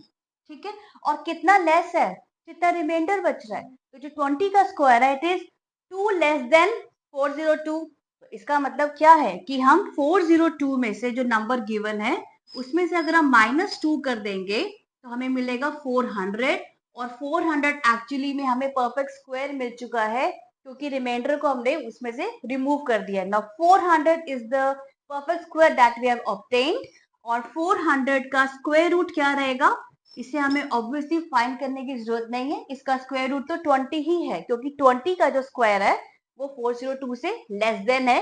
ठीक है, और कितना लेस है, कितना रिमाइंडर बच रहा है, तो जो 20 का स्क्वायर है इट इज 2 लेस देन 402। तो इसका मतलब क्या है कि हम 402 में से जो नंबर गिवन है उसमें से अगर हम -2 कर देंगे तो हमें मिलेगा 400, और 400 एक्चुअली में हमें परफेक्ट स्क्वायर मिल चुका है क्योंकि रिमाइंडर को हमने उसमें से रिमूव कर दिया। Now 400 is the perfect square that we have obtained, और 400 का स्क्वायर रूट क्या रहेगा, इसे हमें ऑब्वियसली फाइंड करने की जरूरत नहीं है, इसका स्क्वायर रूट तो 20 ही है क्योंकि 20 का जो स्क्वायर है वो 402 से लेस देन है,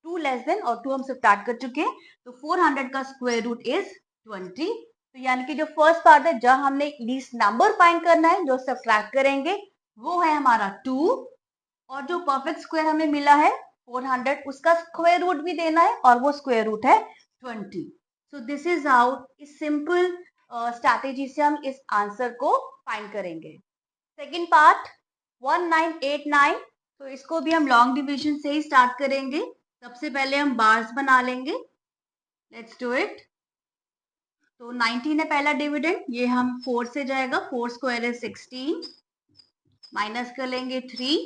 2 लेस देन और 2 हम सब्ट्रैक्ट कर चुके हैं, तो 400 का स्क्वायर रूट इज 20। तो यानी कि जो फर्स्ट पार्ट है जहां हमने लीस्ट नंबर फाइंड करना है, जो सब्ट्रैक्ट करेंगे वो है हमारा 2, और जो परफेक्ट स्क्वायर हमें मिला है 400, उसका स्क्वायर रूट भी देना है और वो स्क्वायर रूट है 20. सो दिस इज हाउ इस सिंपल स्ट्रैटेजी से हम इस आंसर को फाइंड करेंगे. Second part 1989. तो इसको भी हम लॉन्ग डिवीजन से ही स्टार्ट करेंगे. सबसे पहले हम बार्स बना लेंगे. Let's do it. तो 19 है पहला डिविडेंड, ये हम 4 से जाएगा. 4 स्क्वायर है 16, माइनस कर लेंगे 3,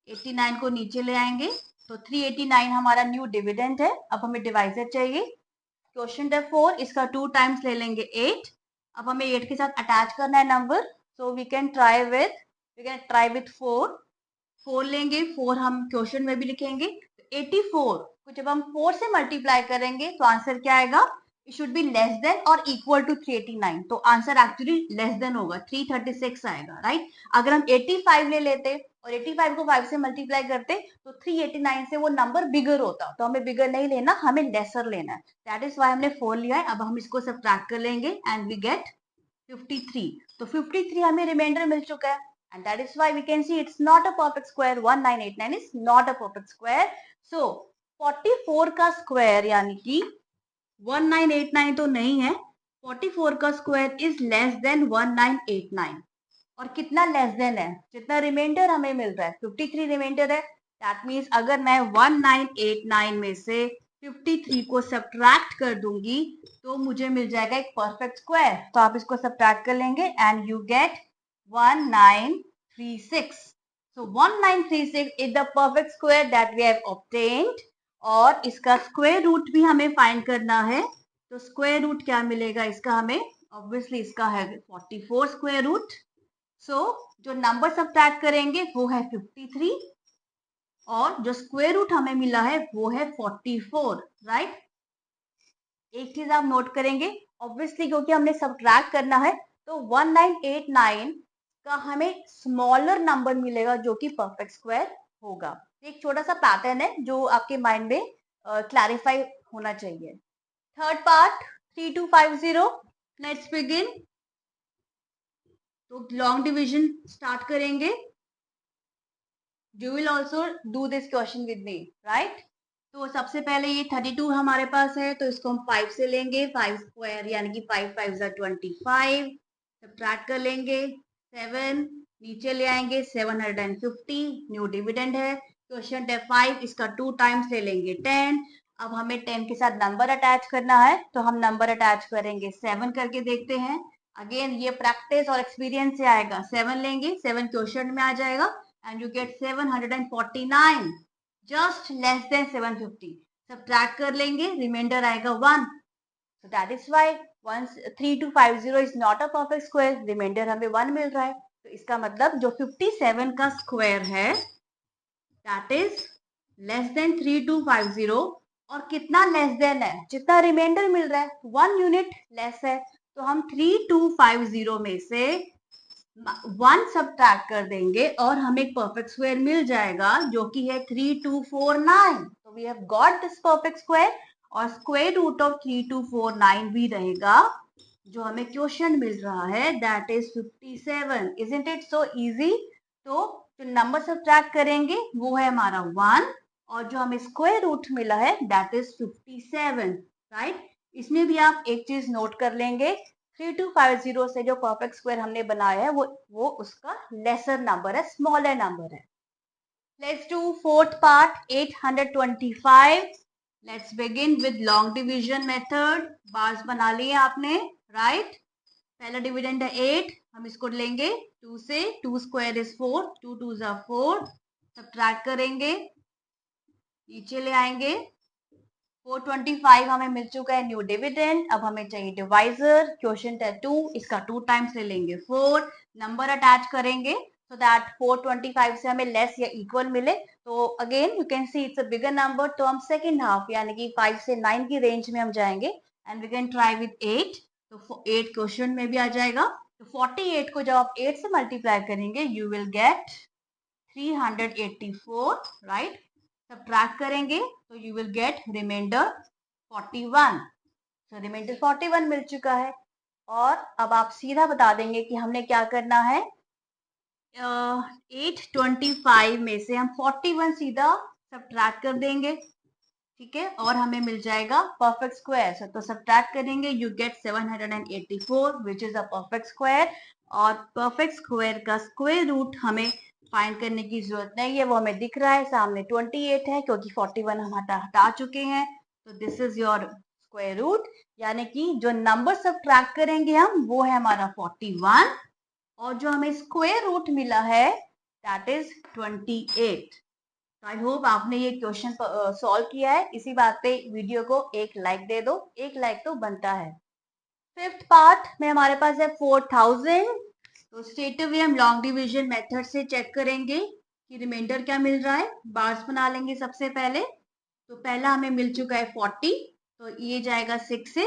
89 को नीचे ले आएंगे. तो 389 हमारा न्यू डिविडेंड है. अब हमें डिवाइजर चाहिए. क्वेश्चन है 4, इसका 2 टाइम्स ले लेंगे 8. अब हमें 8 के साथ अटैच करना है number. So we can try with 4. 4 लेंगे, 4 हम क्वेश्चन में भी लिखेंगे. 84 को जब हम 4 से मल्टीप्लाई करेंगे तो आंसर क्या आएगा? It should be less than और इक्वल टू 389. तो आंसर एक्चुअली लेस देन होगा, 336 आएगा, राइट. अगर हम 85 ले लेते और 85 को 5 से मल्टीप्लाई करते तो 389 से वो नंबर बिगर होता. तो हमें बिगर नहीं लेना, हमें लेसर लेना है. दैट इज वाई हमने 4 लिया है. अब हम इसको सब्ट्रैक्ट कर लेंगे एंड वी गेट 53. तो 53 हमें रिमाइंडर मिल चुका है. And that is why we can see it's not a perfect square. 1989 is not a perfect square. So 44 का स्क्वायर यानी कि 1989 तो नहीं है. 44 का स्क्वायर इज लेस देन 1989. और कितना लेस देन है? जितना रिमाइंडर हमें मिल रहा है 53 रिमाइंडर है. दैट मीन्स अगर मैं 1989 में से 53 को सब्ट्रैक्ट कर दूंगी तो मुझे मिल जाएगा एक परफेक्ट स्क्वायर. तो आप इसको सब्ट्रैक्ट कर लेंगे and you gate 1936. So 1936 is the perfect square that we have obtained. और इसका स्क्वायर रूट भी हमें फाइंड करना है. तो स्क्वायर रूट क्या मिलेगा इसका हमें? ऑब्वियसली इसका है 44 स्क्वायर रूट. सो जो नंबर सब्ट्रैक्ट करेंगे वो है 53 और जो स्क्वायर रूट हमें मिला है वो है 44, राइट. एक चीज आप नोट करेंगे, ऑब्वियसली क्योंकि हमने सब्ट्रैक्ट करना है तो 1989 का हमें स्मॉलर नंबर मिलेगा जो कि परफेक्ट स्क्वायर होगा. एक छोटा सा पैटर्न है जो आपके माइंड में क्लैरिफाई होना चाहिए. Third part 3250. Let's begin. तो लॉन्ग डिवीजन स्टार्ट करेंगे. You will also do this question with me, right. तो सबसे पहले ये 32 हमारे पास है तो इसको हम 5 से लेंगे. 5 स्क्वायर यानी कि 5 5 25. सब्ट्रैक्ट कर लेंगे 7, नीचे ले आएंगे 750. न्यू डिविडेंड है. क्वेश्चन है 5, इसका 2 टाइम्स ले लेंगे 10. अब हमें 10 के साथ नंबर अटैच करना है तो हम नंबर अटैच करेंगे 7 करके देखते हैं. अगेन ये प्रैक्टिस और एक्सपीरियंस से आएगा. 7 लेंगे, 7 क्वेश्चन में आ जाएगा and you get 749, just less than 750. Subtract कर लेंगे, रिमाइंडर आएगा 1. so that is why 3250 is not a perfect square. Remainder हमें 1 मिल रहा है. तो इसका मतलब जो 57 का स्क्वायर है that is less than 3250. और कितना लेस देन है? जितना रिमाइंडर मिल रहा है 1 यूनिट लेस है. तो हम 3250 में से 1 सब्ट्रैक्ट कर देंगे और हमें एक परफेक्ट स्क्वायर मिल जाएगा जो कि है 3249. तो we have got this perfect square. और स्क्वायर रूट ऑफ 3249 भी रहेगा जो हमें क्वेश्चन मिल रहा है that is 57. Isn't it so easy? तो जो नंबर सब्ट्रैक्ट करेंगे वो है हमारा 1 और जो हमें स्क्वायर रूट मिला है दैट इज 57, राइट. इसमें भी आप एक चीज नोट कर लेंगे, 3250 से जो परफेक्ट स्क्वायर हमने बनाया है वो उसका लेसर नंबर है, स्मॉलर नंबर है. Let's do fourth part 825. Let's begin with long division method. Bars बना लिए आपने, राइट. पहला डिविडेंड है 8, हम इसको लेंगे 2 से. 2 स्क्वायर इज 4, 2 2 जा 4. सब्ट्रैक्ट करेंगे, नीचे ले आएंगे. 425 हमें मिल चुका है न्यू डिविडेंड. अब हमें चाहिए डिवाइजर. क्वेश्चन है 2, इसका 2 टाइम्स ले लेंगे 4. नंबर अटैच करेंगे so that 425 से हमें लेस या इक्वल मिले. तो again you can see it's a bigger number. तो हम सेकेंड हाफ यानी कि 5 से 9 की रेंज में हम जाएंगे and we can try with 8. तो 8 क्वेश्चन में भी आ जाएगा. तो 48 को जब आप 8 से मल्टीप्लाई करेंगे you will get 384, right. Subtract करेंगे तो यू विल गेट रिमाइंडर 41. तो रिमाइंडर 41 मिल चुका है. और अब आप सीधा बता देंगे कि हमने क्या करना है. 825 में से हम 41 सीधा सब्ट्रैक्ट कर देंगे, ठीक है, और हमें मिल जाएगा परफेक्ट स्क्वायर। तो सब्ट्रैक्ट करेंगे, you gate 784 which is a perfect square. और परफेक्ट स्क्वायर का स्क्वायर रूट हमें फाइंड करने की जरूरत नहीं है, वो हमें दिख रहा है सामने 28 है, क्योंकि 41 हम हटा चुके हैं। तो this is your square root, यानी कि जो नंबर सब्ट्रैक्ट करेंगे हम वो है हमारा 41, और जो हमें स्क्वायर रूट मिला है दैट इज 28। आई होप आपने ये क्वेश्चन सॉल्व किया है। इसी बात पे वीडियो को एक लाइक दे दो, एक लाइक तो बनता है। फिफ्थ पार्ट में हमारे पास है 4000। तो स्ट्रेट अवे हम लॉन्ग डिवीजन मेथड से चेक करेंगे कि रिमाइंडर क्या मिल रहा है। बार्स बना लेंगे सबसे पहले। तो पहला हमें मिल चुका है 40, तो ये जाएगा 6 से,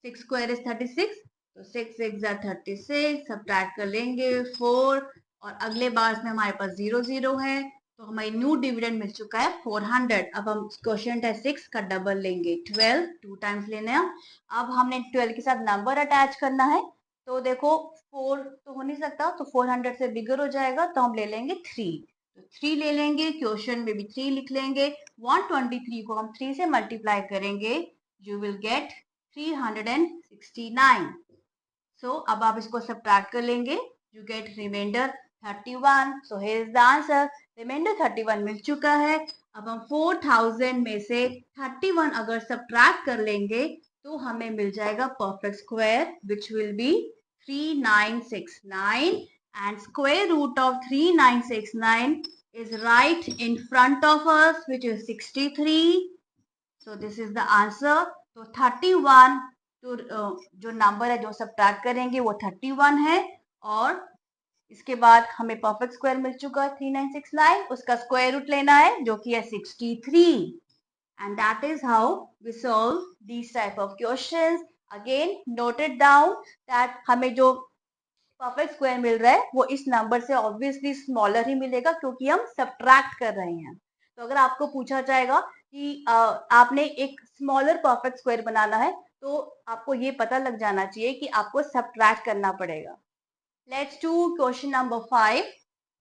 6 स्क्वायर इज 36, तो 6 6 36, सब्ट्रैक्ट कर लेंगे 4, और अगले बार्स में हमारे पास 0 0 है, तो हमारी न्यू डिविडेंड मिल चुका है 400। अब हम क्वेश्चन है 6 का डबल लेंगे 12, 2 टाइम्स लेना है। अब हमने 12 के साथ नंबर अटैच करना है, तो देखो 4 तो हो नहीं सकता, तो 400 से बिगर हो जाएगा, तो हम ले लेंगे 3, तो 3 ले लेंगे, क्वेश्चन में भी 3 लिख लेंगे। 123 को हम 3 से मल्टीप्लाई करेंगे, यू विल गेट 369। सो अब आप इसको सब्ट्रैक्ट कर लेंगे, you get remainder 31। So here is the answer, remainder 31 मिल चुका है। अब हम 4000 में से 31 अगर सब्ट्रैक्ट कर लेंगे तो हमें मिल जाएगा perfect square which will be 3969, and square root of 3969 is right in front of us, which is 63. So this is the answer. तो 31 तो जो नंबर है जो सब्ट्रैक्ट करेंगे वो 31 है, और इसके बाद हमें परफेक्ट स्क्वायर मिल चुका है 3969, उसका स्क्वायर रूट लेना है जो कि है 63। And that is how we solve these type of questions. Again, note it down that हमें जो परफेक्ट स्क्वायर मिल रहा है वो इस नंबर से ऑब्वियसली स्मॉलर ही मिलेगा, क्योंकि हम सब्ट्रैक्ट कर रहे हैं। तो अगर आपको पूछा जाएगा कि आपने एक स्मॉलर परफेक्ट स्क्वायर बनाना है, तो आपको ये पता लग जाना चाहिए कि आपको सब्ट्रैक्ट करना पड़ेगा। Let's do question number 5।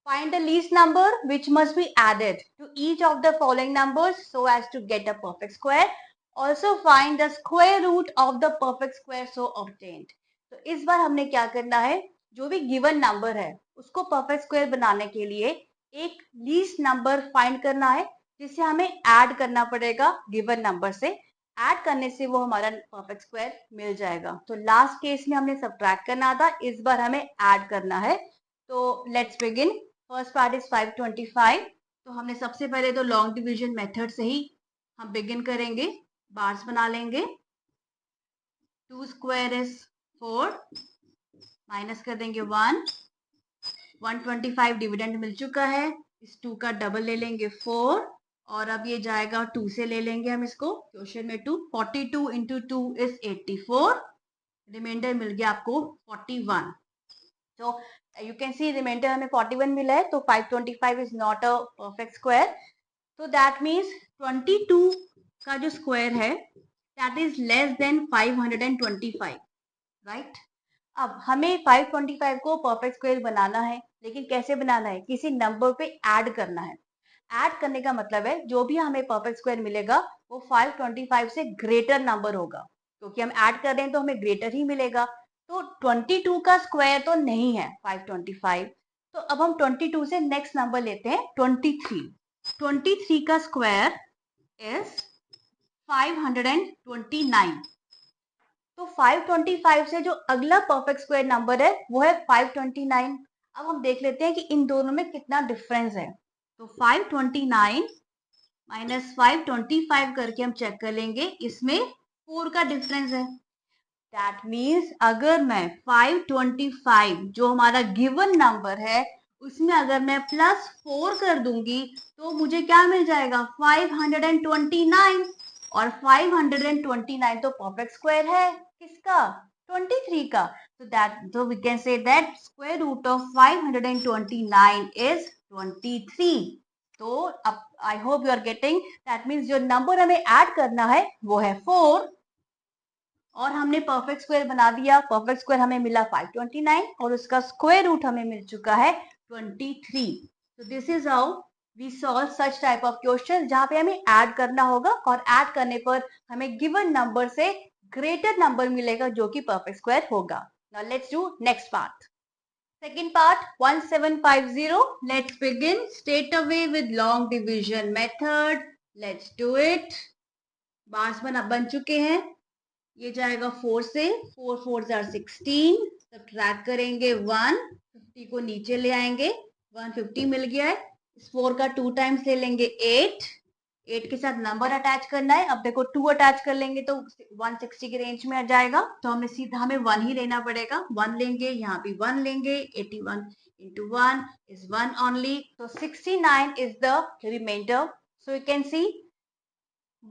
Find the least number which must be added to each of the following numbers so as to get a perfect square. Also find the square root of the perfect square so obtained. तो इस बार हमने क्या करना है, जो भी गिवन नंबर है उसको परफेक्ट स्क्वायर बनाने के लिए एक लीस्ट नंबर फाइंड करना है, जिसे हमें ऐड करना पड़ेगा गिवन नंबर से। ऐड करने से वो हमारा परफेक्ट स्क्वायर मिल जाएगा। तो लास्ट केस में हमने सब्ट्रैक्ट करना था, इस बार हमें ऐड करना है। तो let's begin. First part is 525। तो हमने सबसे पहले तो लॉन्ग डिवीजन मेथड से ही हम बिगिन करेंगे, बार्स बना लेंगे। 2 स्क्वायर इज 4, माइनस कर देंगे 1, 125 डिविडेंड मिल चुका है, इस 2 का डबल ले लेंगे 4, और अब ये जाएगा 2 से ले लेंगे हम इसको, क्वेश्चन में 2, 42 इंटू 2 इज 84, रिमाइंडर मिल गया आपको 41। तो यू कैन सी रिमाइंडर हमें 41 मिला है, तो 525 is not a perfect square. तो दैट मीन्स 22 का जो स्क्वायर है that is less then 525, right. अब हमें 525 को परफेक्ट स्क्वायर बनाना है, लेकिन कैसे बनाना है, किसी नंबर पे ऐड करना है। ऐड करने का मतलब है जो भी हमें परफेक्ट स्क्वायर मिलेगा वो 525 से ग्रेटर नंबर होगा, क्योंकि हम ऐड कर रहे हैं तो हमें ग्रेटर ही मिलेगा। तो 22 का स्क्वायर तो नहीं है 525, तो अब हम 22 से नेक्स्ट नंबर लेते हैं 23। 23 का स्क्वायर इज 529। तो 525 से जो अगला परफेक्ट स्क्वायर नंबर है वो है 529। अब हम देख लेते हैं कि इन दोनों में कितना डिफरेंस है। तो 529 माइनस 525 करके हम चेक कर लेंगे, इसमें 4 का डिफरेंस है। दैट मीन्स अगर मैं 525 जो हमारा गिवन नंबर है उसमें अगर मैं प्लस 4 कर दूंगी तो मुझे क्या मिल जाएगा 529, और 529 तो परफेक्ट स्क्वायर है किसका, 23 का। so we can say that square root of 529 is 23। तो अब I hope you are getting, that means जो नंबर हमें ऐड करना है वो है 4, और हमने परफेक्ट स्क्वायर बना दिया। परफेक्ट स्क्वायर हमें मिला 529 और उसका स्क्वायर रूट हमें मिल चुका है 23। तो this is how we solve such type of question जहां पे हमें ऐड करना होगा और ऐड करने पर हमें गिवन नंबर से ग्रेटर नंबर मिलेगा जो कि परफेक्ट स्क्वायर होगा. Now let's do next part. Second part 1750. Let's begin straight away with long division method. Let's do it. Bars बन चुके हैं. ये जाएगा 4 से. 4 4 जार 16. सब्ट्रैक्ट करेंगे 1. 50 को नीचे ले आएंगे. 150 मिल गया है. इस 4 का 2 टाइम्स ले लेंगे 8. 8 के साथ नंबर अटैच करना है. अब देखो 2 अटैच कर लेंगे तो 160 के रेंज में आ जाएगा. तो हमें 1 ही लेना पड़ेगा. 1 लेंगे, यहाँ भी 1 लेंगे. 81 into 1 is 1 only. So 69 is the remainder. So you can see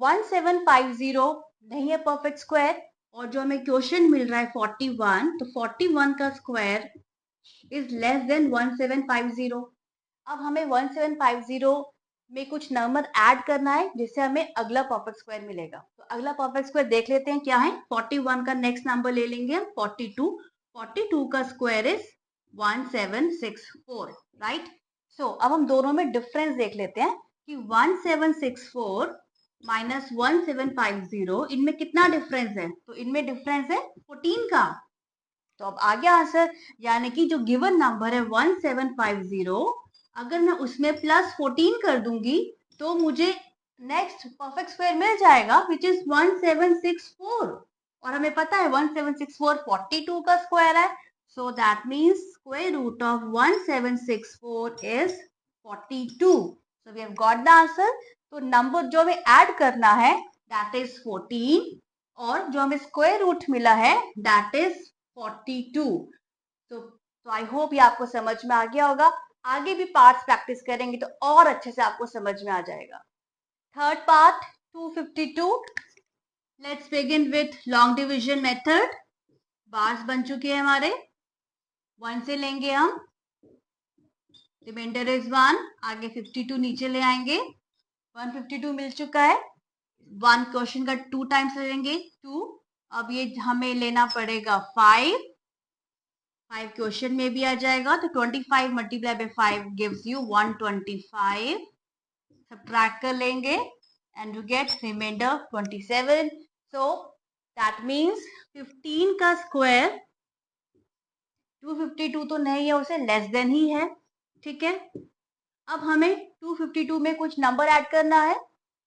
1750 नहीं है परफेक्ट स्क्वायर. और जो हमें क्वेश्चन मिल रहा है 41, तो 41 का स्क्वायर इज लेस देन 1750. अब हमें 1750 में कुछ नंबर ऐड करना है जिससे हमें अगला परफेक्ट स्क्वायर मिलेगा. तो अगला परफेक्ट स्क्वायर देख लेते हैं क्या है. 41 का नेक्स्ट नंबर ले लेंगे हम 42. 42 का स्क्वायर इज 1764, राइट. सो अब हम दोनों में डिफरेंस देख लेते हैं कि 1764 माइनस 1750 इनमें कितना डिफरेंस है. तो इनमें डिफरेंस है 14 का. तो अब आ गया आंसर. यानी कि जो गिवन नंबर है 1750, अगर मैं उसमें प्लस 14 कर दूंगी तो मुझे नेक्स्ट परफेक्ट स्क्वायर मिल जाएगा विच इज 1764. और हमें पता है 1764 42 का स्क्वायर है. So that means square root of 1764 is 42. So we have got the answer. तो नंबर जो हमें ऐड करना है दैट इज 14 और जो हमें स्क्वायर रूट मिला है दैट इज 42. तो आई होप ये आपको समझ में आ गया होगा. आगे भी पार्ट्स प्रैक्टिस करेंगे तो और अच्छे से आपको समझ में आ जाएगा. Third part 252. Let's begin with long division method. Bars बन चुके हैं हमारे. 1 से लेंगे हम. Remainder is 1. आगे 52 नीचे ले आएंगे. 152 मिल चुका है. 1 क्वेश्चन का 2 टाइम्स ले लेंगे 2. अब ये हमें लेना पड़ेगा 5. 5 क्वेश्चन में भी आ जाएगा. तो 25 multiply by 5 gives you 125. Subtract कर लेंगे and you get remainder 27. So that means 15 का स्क्वायर 252 तो नहीं है, उसे लेस देन ही है. ठीक है. अब हमें 252 में कुछ नंबर ऐड करना है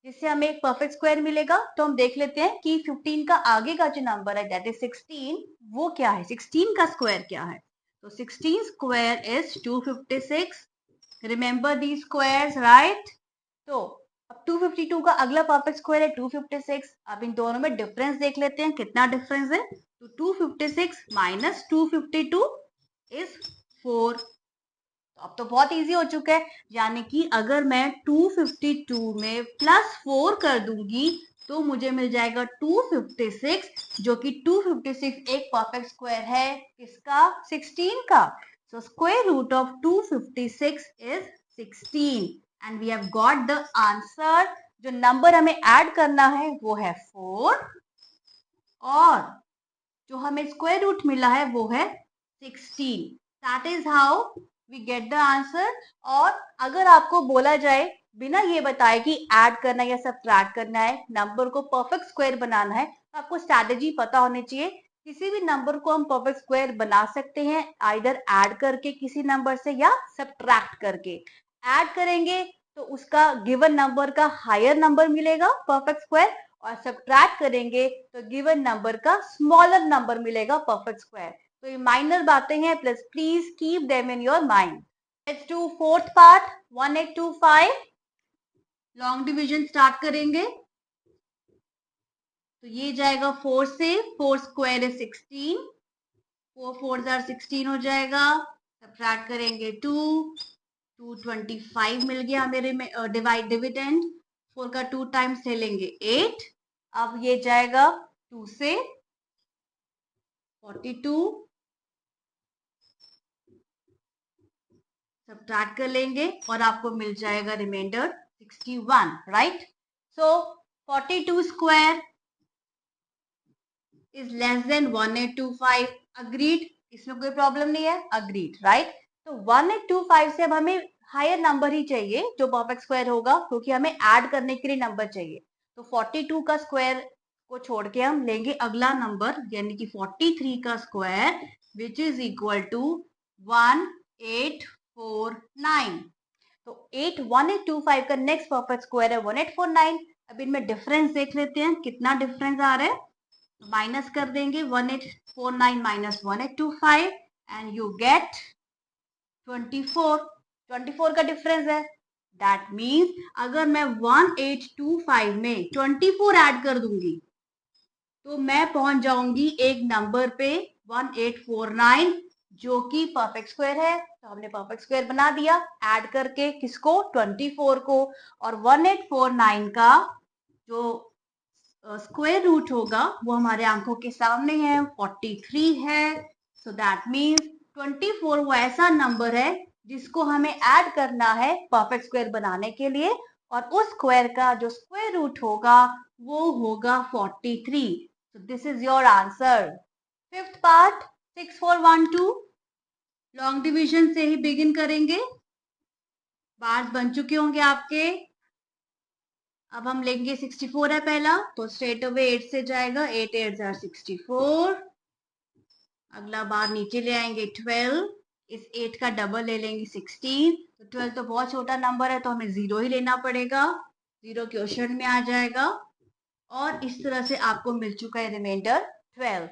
जिससे हमें एक परफेक्ट स्क्वायर मिलेगा. तो हम देख लेते हैं कि 15 का आगे का जो नंबर है दैट इज 16, वो क्या है. 16 का स्क्वायर क्या है. तो 16 square is 256. Remember the squares, right. तो अब 252 का अगला परफेक्ट स्क्वायर है 256. अब इन दोनों में डिफरेंस देख लेते हैं कितना डिफरेंस है. तो 256 माइनस 252 इज 4. तो अब तो बहुत इजी हो चुका है. यानी कि अगर मैं 252 में प्लस 4 कर दूंगी तो मुझे मिल जाएगा 256, जो कि 256 एक परफेक्ट स्क्वायर है किसका. 16 का. So square root of 256 is 16 and we have got the answer. जो नंबर हमें ऐड करना है वो है 4 और जो हमें स्क्वायर रूट मिला है वो है 16. That is how we get the answer. और अगर आपको बोला जाए बिना ये बताए कि ऐड करना या सब्ट्रैक्ट करना है, नंबर को परफेक्ट स्क्वायर बनाना है, तो आपको स्ट्रैटेजी पता होनी चाहिए. किसी भी नंबर को हम परफेक्ट स्क्वायर बना सकते हैं आइदर ऐड करके किसी नंबर से या सब्ट्रैक्ट करके. ऐड करेंगे तो उसका गिवन नंबर का हायर नंबर मिलेगा परफेक्ट स्क्वायर, और सब्ट्रैक्ट करेंगे तो गिवन नंबर का स्मॉलर नंबर मिलेगा परफेक्ट स्क्वायर. तो ये माइनर बातें हैं, please keep them in your mind. Let's do fourth part 1825. Long division start करेंगे. तो ये जाएगा 4 से. 4 स्क्वायर है 16. 4 4 जार 16 हो जाएगा. सब्ट्रैक्ट करेंगे 2. 225 मिल गया मेरे में. डिविडेंड 4 का 2 टाइम्स ले लेंगे 8. अब ये जाएगा 2 से 42. सब्ट्रैक्ट कर लेंगे और आपको मिल जाएगा remainder 61, right. So 42 square is less than 1825. Agreed. इसमें कोई प्रॉब्लम नहीं है. Agreed, right. तो 1825 से अब हमें हायर नंबर ही चाहिए जो परफेक्ट स्क्वायर होगा, क्योंकि हमें ऐड करने के लिए नंबर चाहिए। तो 42 का स्क्वायर को छोड़ के हम लेंगे अगला नंबर, यानी कि 43 का square, which is equal to 1849। तो 1825 का नेक्स्ट परफेक्ट स्क्वायर है 1849। अब इनमें डिफरेंस देख लेते हैं, कितना डिफरेंस आ रहा है। माइनस कर देंगे 1849 माइनस 1825 एंड यू गेट 24। 24 का डिफरेंस है। दैट मीन्स अगर मैं 1825 में 24 ऐड कर दूंगी तो मैं पहुंच जाऊंगी एक नंबर पे 1849, जो कि परफेक्ट स्क्वायर है। तो हमने परफेक्ट स्क्वायर बना दिया ऐड करके, किसको? 24 को। और 1849 का जो स्क्वायर रूट होगा वो हमारे आंखों के सामने है, 43 है। सो दैट मीन्स 24 वो ऐसा नंबर है जिसको हमें ऐड करना है परफेक्ट स्क्वायर बनाने के लिए, और उस स्क्वायर का जो स्क्वायर रूट होगा वो होगा 43। So this is your answer. Fifth part 6412, long division से ही बिगिन करेंगे। बार्स बन चुके होंगे आपके। अब हम लेंगे 64 है पहला, तो स्ट्रेट अवे 8 से जाएगा, 8 8 जार 64। अगला बार नीचे ले आएंगे 12, इस 8 का डबल ले लेंगे 16। तो 12 तो बहुत छोटा नंबर है तो हमें 0 ही लेना पड़ेगा, 0 क्वेश्चन में आ जाएगा। और इस तरह से आपको मिल चुका है रिमाइंडर 12।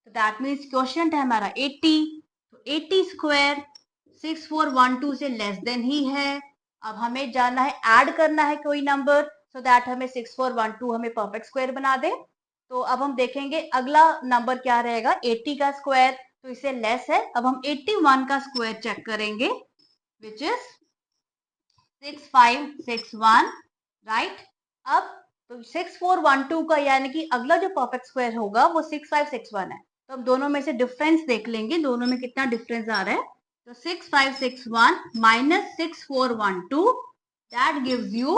तो दैट मीन्स क्वेश्चन है हमारा 80। तो 80 स्क्वायर 6412 से लेस देन ही है। अब हमें जाना है ऐड करना है कोई नंबर, सो दैट हमें 6412 हमें परफेक्ट स्क्वायर बना दे। तो अब हम देखेंगे अगला नंबर क्या रहेगा, 80 का स्क्वायर, तो इससे लेस है। अब हम 81 का स्क्वायर चेक करेंगे, विच इज 6561, राइट। अब तो 6412 का यानी कि अगला जो परफेक्ट स्क्वायर होगा वो 6561 है। तो हम दोनों में से डिफरेंस देख लेंगे, दोनों में कितना डिफरेंस आ रहा है। तो 6561 माइनस 6412, दैट गिव्स यू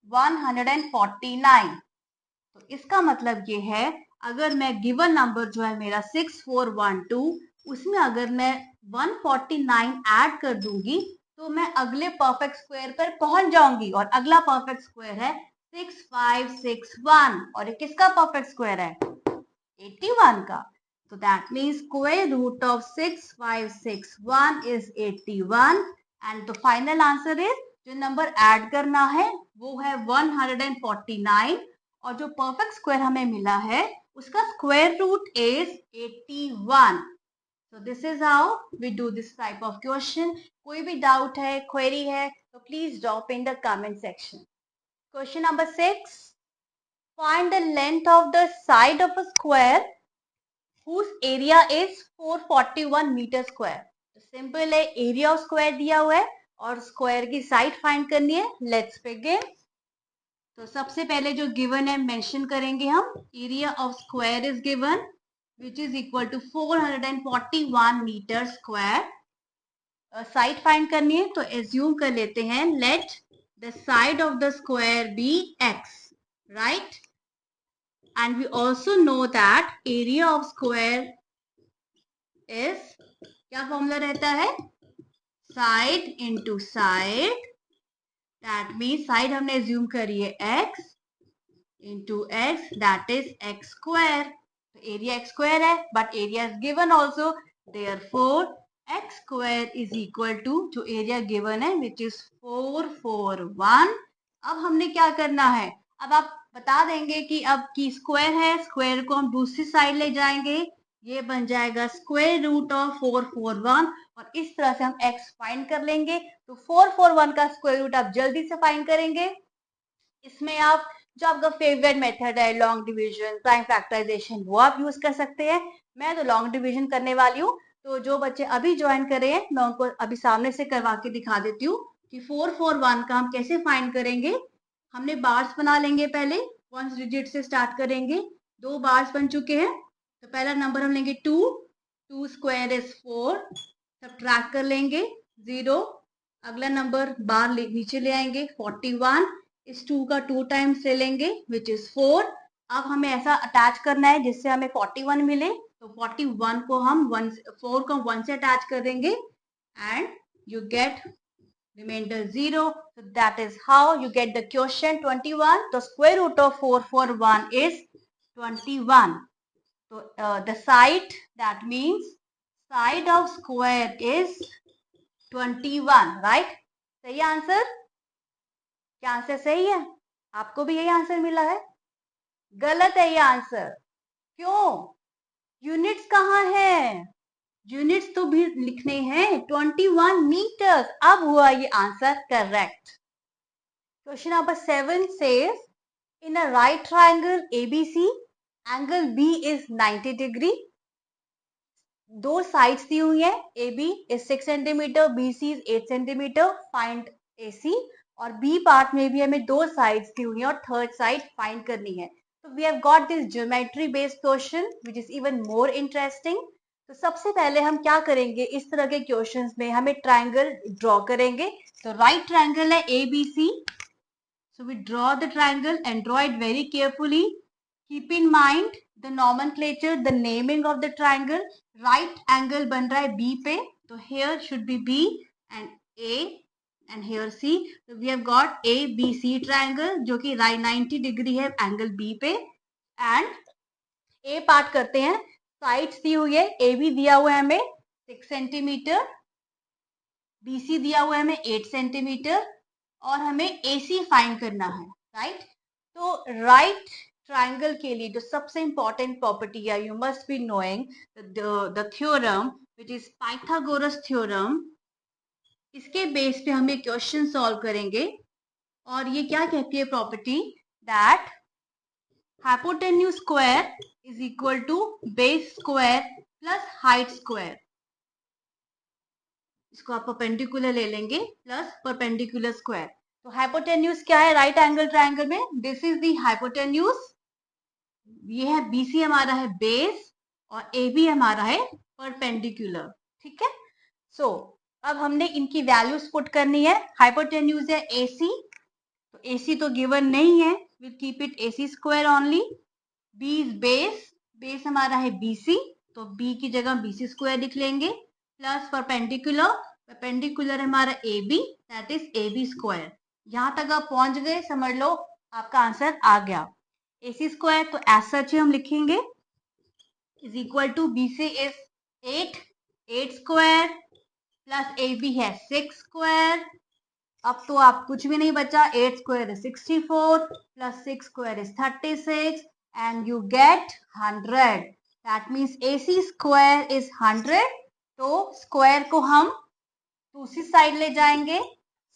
149। तो इसका मतलब ये है, अगर मैं गिवन नंबर जो है मेरा 6412, उसमें अगर मैं 149 ऐड कर दूंगी तो मैं अगले परफेक्ट स्क्वायर पर पहुंच जाऊंगी। और अगला परफेक्ट स्क्वायर है 6561, और ये किसका परफेक्ट स्क्वायर है? 81 का। तो that means square root of 6561 is 81, and the final answer is, जो नंबर ऐड करना है वो है 149, और जो परफेक्ट स्क्वायर हमें मिला है उसका square root is 81। So this is how we do this type of question. कोई भी डाउट है, क्वेरी है, तो please drop in the comment section. Question number 6, find the length of the side of a square whose area is 441 metre square. तो सिंपल है, एरिया ऑफ स्क्वायर दिया हुआ है और स्क्वायर की साइड फाइंड करनी है। Let's begin. तो सबसे पहले जो गिवन है मेंशन करेंगे हम। Area of square is given, which is equal to 441 metre square. Side find करनी है, तो एज्यूम कर लेते हैं, let the side of the square be x, right. And we also know that area of square is, क्या फॉर्मूला रहता है? Side into side. That mean side हमने एज्यूम करी है x into x, that is x square. तो एरिया x स्क्वायर है, but area is given also, therefore x square is equal to जो एरिया गिवन है विच इज 441। अब हमने क्या करना है, अब आप बता देंगे कि अब की स्क्वायर है, स्क्वायर को हम दूसरी साइड ले जाएंगे, ये बन जाएगा स्क्वायर रूट ऑफ 441, और इस तरह से हम x फाइंड कर लेंगे। तो 441 का स्क्वायर रूट आप जल्दी से फाइंड करेंगे। इसमें आप जो आपका फेवरेट मेथड है, लॉन्ग डिवीजन, प्राइम फैक्टराइजेशन, वो आप यूज कर सकते हैं। मैं तो लॉन्ग डिवीजन करने वाली हूँ। तो जो बच्चे अभी ज्वाइन करे हैं, मैं उनको अभी सामने से करवा के दिखा देती हूँ कि 441 का हम कैसे फाइंड करेंगे। हमने बार्स बना लेंगे, पहले 1 डिजिट से स्टार्ट करेंगे। 2 बार्स बन चुके हैं। तो पहला नंबर हम लेंगे 2, 2 स्क्वायर इज 4, सब्ट्रैक्ट कर लेंगे 0। अगला नंबर बार नीचे ले आएंगे 41, इस 2 का 2 टाइम्स ले लेंगे विच इज 4। अब हमें ऐसा अटैच करना है जिससे हमें 41 मिले। तो 41 को हम 4 को 1 से अटैच कर देंगे and you get remainder 0. So that is how you get the quotient 21. The square root of 441 is 21. So the side, that means side of square is 21, right? सही आंसर? क्या आंसर सही है? आपको भी यही आंसर मिला है? गलत है ये आंसर. क्यों? यूनिट्स कहाँ है? यूनिट्स तो भी लिखने हैं 21 मीटर्स. अब हुआ ये answer correct. Question number 7 says in a right triangle ABC angle B is 90 degree. दो साइड्स दी हुई है. AB is 6 centimeter, BC is 8 centimeter. Find AC. और B पार्ट में भी हमें दो साइड्स दी हुई है और थर्ड साइड फाइंड करनी है. तो we have got this geometry based question which is even more interesting. तो सबसे पहले हम क्या करेंगे, इस तरह के क्वेश्चंस में हमें ट्रायंगल ड्रॉ करेंगे. तो राइट ट्रायंगल है ABC. So we draw the triangle and draw it very carefully. Keep in mind the nomenclature, the naming of the triangle. Right angle बन रहा है B पे, तो here should be B and A and here C. So we have got ABC triangle जो कि right 90 degree है angle B पे. And A पार्ट करते हैं. साइड्स दी हुई है. AB दिया हुआ है हमें 6 सेंटीमीटर, BC दिया हुआ है हमें 8 सेंटीमीटर और हमें AC फाइंड करना है, राइट? तो राइट ट्रायंगल के लिए जो सबसे इंपॉर्टेंट प्रॉपर्टी है, you must be knowing the theorem which is Pythagoras theorem. इसके बेस पे हम ये क्वेश्चन सॉल्व करेंगे. और ये क्या कहती है property? That hypotenuse square is equal to base square plus height square. इसको आप परपेंडिकुलर ले लेंगे प्लस परपेंडिकुलर स्क्वायर. तो हाइपोटेन्यूज क्या है राइट एंगल ट्रायंगल में? This is the hypotenuse. ये है BC हमारा है बेस और AB हमारा है परपेंडिकुलर. ठीक है. सो अब हमने इनकी वैल्यूज पुट करनी है. हाइपोटेन्यूज है AC, तो AC तो गिवन नहीं है. Will keep it AC square only. B is base, base हमारा है BC, तो B की जगह BC स्क्वायर लिख लेंगे प्लस परपेंडिकुलर, परपेंडिकुलर हमारा AB, that is AB square. यहां तक आप पहुंच गए, समझ लो आपका आंसर आ गया. AC स्क्वायर तो एज सच ही हम लिखेंगे is equal to BC is 8 square plus AB है 6 स्क्वायर. अब तो आप कुछ भी नहीं बचा. 8 square is 64 plus 6 square is 36 and you get 100. That means AC square is 100. तो स्क्वायर को हम दूसरी साइड ले जाएंगे.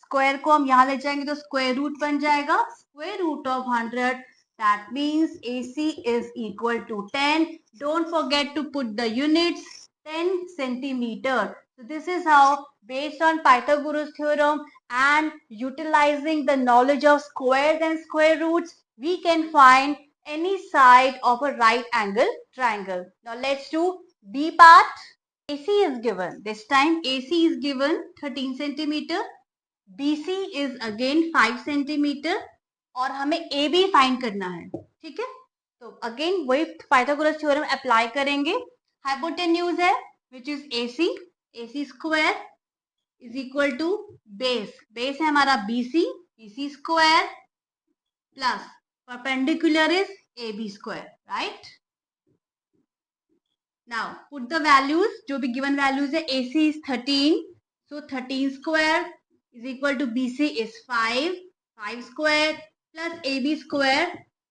स्क्वायर को हम यहाँ ले जाएंगे तो स्क्वायर रूट बन जाएगा. Square root of 100. That means AC is equal to 10. Don't forget to put the units. 10 centimeter. So this is how, based on Pythagoras theorem and utilizing the knowledge of squares and square roots, we can find any side of a right angle triangle. Now let's do B part. AC is given. This time AC is given 13 centimeter. BC is again 5 centimeter. और हमें AB फाइंड करना है. ठीक है. तो अगेन वही पाइथागोरस थ्योरम अप्लाई करेंगे. हाइपोटेन्यूज है which is AC. AC square is equal to base, base है हमारा BC, BC square plus perpendicular is AB square, right? Now put the values. जो भी गिवन वैल्यूज है, AC is 13, so 13 square is equal to BC is 5 square plus AB square.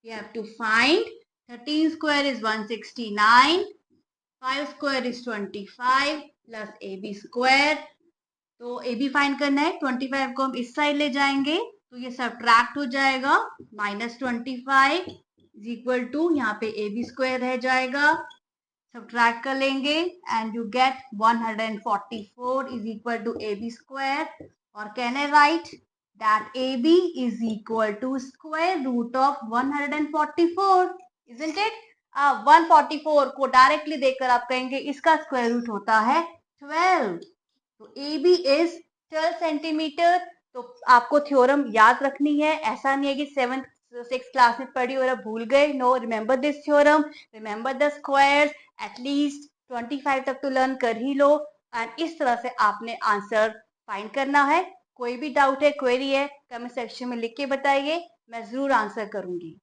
We have to find 13 square is 169, 5 square is 25 plus AB square. तो AB फाइंड करना है. 25 को हम इस साइड ले जाएंगे तो ये सब्ट्रैक्ट हो जाएगा. -25 इज इक्वल टू, यहाँ पे AB स्क्वायर रह जाएगा, सब्ट्रैक्ट कर लेंगे and you get 144 is equal to AB square. और can I write that AB is equal to square root of 144, isn't it? 144 को डायरेक्टली देखकर आप कहेंगे इसका स्क्वायर रूट होता है 12. तो AB is 12 सेंटीमीटर. तो आपको थ्योरम याद रखनी है. ऐसा नहीं है कि 7th-6th क्लास में पढ़ी और अब भूल गए. No, remember this theorem, remember the squares. At least 25 तक तो लर्न कर ही लो. एंड इस तरह से आपने आंसर फाइंड करना है। कोई भी डाउट है, क्वेरी है, कमेंट सेक्शन में लिख के बताइए, मैं जरूर आंसर करूंगी।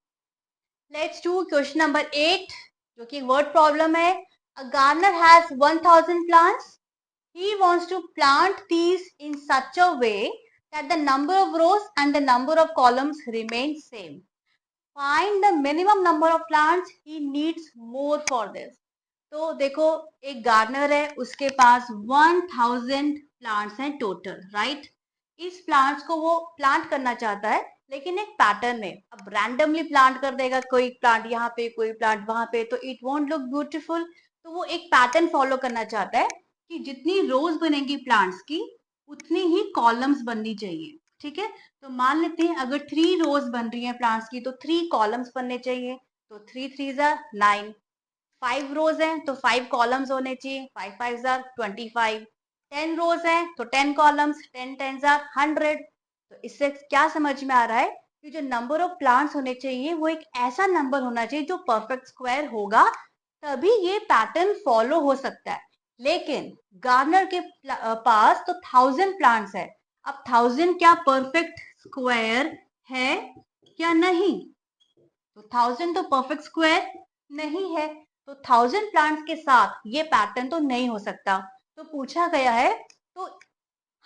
लेट्स डू क्वेश्चन नंबर 8, जो कि वर्ड प्रॉब्लम है। A gardener has 1000 plants. He wants to plant these in such a way that the number of rows and the number of columns remain same. Find the minimum number of plants he needs more for this. तो देखो, एक गार्डनर है, उसके पास 1000 प्लांट्स हैं टोटल, राइट। इस प्लांट्स को वो प्लांट करना चाहता है, लेकिन एक पैटर्न में। अब रैंडमली प्लांट कर देगा, कोई प्लांट यहाँ पे, कोई प्लांट वहां पे, तो इट वॉन्ट लुक ब्यूटिफुल। तो वो एक पैटर्न फॉलो करना चाहता है कि जितनी रोज बनेंगी प्लांट्स की, उतनी ही कॉलम्स बननी चाहिए, ठीक है। तो मान लेते हैं अगर 3 रोज बन रही है प्लांट्स की, तो 3 कॉलम्स बनने चाहिए। तो 3 3 9। 5 रोज हैं तो 5 कॉलम्स होने चाहिए, 5 5 25। 10 रोज हैं तो 10 कॉलम्स, 10 10 100। तो इससे क्या समझ में आ रहा है कि जो नंबर ऑफ प्लांट्स होने चाहिए वो एक ऐसा नंबर होना चाहिए जो परफेक्ट स्क्वायर होगा, तभी ये पैटर्न फॉलो हो सकता है। लेकिन गार्डनर के पास तो 1000 प्लांट्स है। अब 1000 क्या परफेक्ट स्क्वायर है क्या? नहीं। तो 1000 तो परफेक्ट स्क्वायर नहीं है, तो 1000 प्लांट्स के साथ ये पैटर्न तो नहीं हो सकता। तो पूछा गया है, तो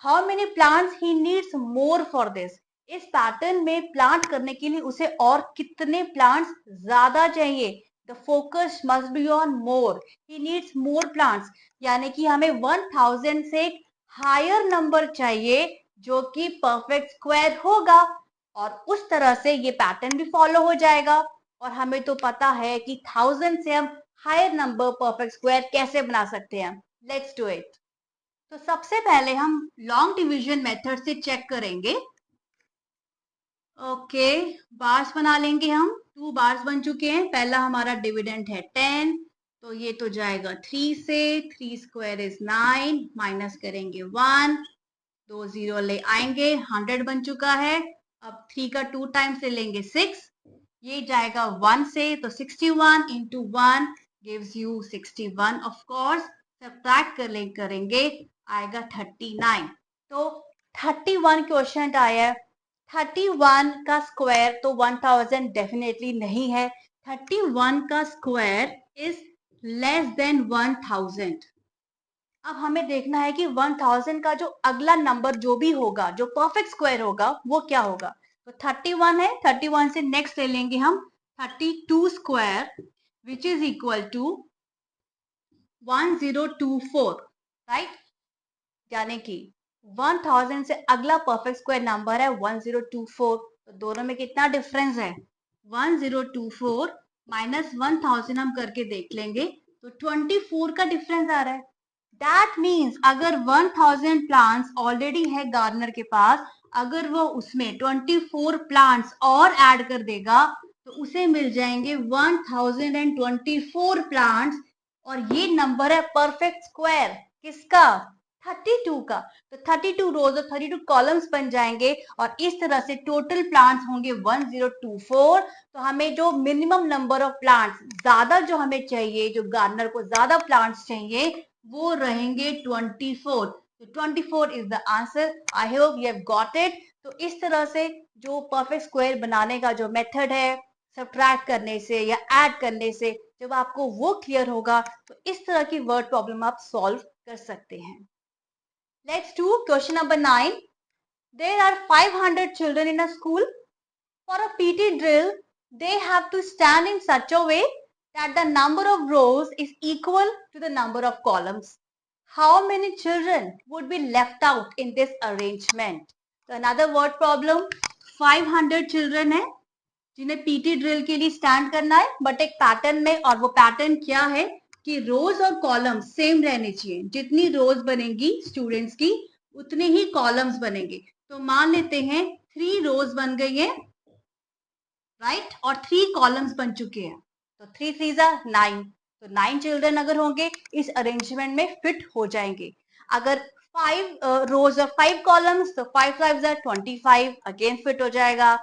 how many plants he needs more for this. इस पैटर्न में प्लांट करने के लिए उसे और कितने प्लांट्स ज्यादा चाहिए। The focus must be on more, he needs more plants, यानी कि हमें 1000 से एक हायर नंबर चाहिए जो कि परफेक्ट स्क्वायर होगा, और उस तरह से ये पैटर्न भी फॉलो हो जाएगा। और हमें तो पता है कि 1000 से हम हायर नंबर परफेक्ट स्क्वायर कैसे बना सकते हैं। Let's do it. तो सबसे पहले हम लॉन्ग डिवीजन मेथड से चेक करेंगे। ओके, बार्स बना लेंगे हम। 2 बार्स बन चुके हैं। पहला हमारा डिविडेंड है 10, तो ये तो जाएगा 3 से। 3 स्क्वायर इज 9, माइनस करेंगे 1, 2 जीरो ले आएंगे, 100 बन चुका है। अब 3 का 2 टाइम्स से लेंगे 6, ये जाएगा 1 से, तो 61 into 1 gives you 61। Of course subtract करेंगे, आएगा 39। तो 31 क्वेश्चन आया है। 31 का स्क्वायर तो 1000 डेफिनेटली नहीं है। 31 का स्क्वायर इज लेस देन 1000। अब हमें देखना है कि 1000 का जो अगला नंबर जो भी होगा, जो परफेक्ट स्क्वायर होगा, वो क्या होगा। तो 31 है, 31 से नेक्स्ट ले लेंगे हम 32 square, which is equal to 1024, right. यानी कि 1000 से अगला परफेक्ट स्क्वायर नंबर है 1024। तो दोनों में कितना डिफरेंस है? 1024 माइनस 1000 हम करके देख लेंगे, तो 24 का डिफरेंस आ रहा है। दैट मीन्स अगर 1000 प्लांट्स ऑलरेडी है गार्डनर के पास, अगर वो उसमें 24 प्लांट्स और ऐड कर देगा, तो उसे मिल जाएंगे 1024 प्लांट्स। और ये नंबर है परफेक्ट स्क्वायर किसका? 32 का। तो 32 रोज और 32 कॉलम्स बन जाएंगे, और इस तरह से टोटल प्लांट्स होंगे 1024। तो हमें जो मिनिमम नंबर ऑफ प्लांट्स ज्यादा जो हमें चाहिए, जो गार्डनर को ज्यादा प्लांट्स चाहिए, वो रहेंगे 24। तो 24 is the answer. I hope you have got it. तो इस तरह से जो परफेक्ट स्क्वायर बनाने का जो मेथड है, सब्ट्रैक्ट करने से या ऐड करने से, जब आपको वो क्लियर होगा, तो इस तरह की वर्ड प्रॉब्लम आप सॉल्व कर सकते हैं। Let's do question number 9. There are 500 children in a school. For a PT drill, they have to stand in such a way that the number of rows is equal to the number of columns. How many children would be left out in this arrangement? So another word problem. 500 children है जिन्हें पीटी ड्रिल के लिए स्टैंड करना है, बट एक पैटर्न में। और वो पैटर्न क्या है कि रोज और कॉलम्स सेम रहने चाहिए। जितनी रोज बनेंगी स्टूडेंट्स की, उतने ही कॉलम्स बनेंगे। तो मान लेते हैं 3 रोज बन गई है, राइट, और 3 कॉलम्स बन चुके हैं। तो 3 3 9। तो 9 चिल्ड्रन अगर होंगे इस अरेंजमेंट में फिट हो जाएंगे। अगर 5 रोज और 5 कॉलम्स, तो 5 5 25, अगेन फिट हो जाएगा।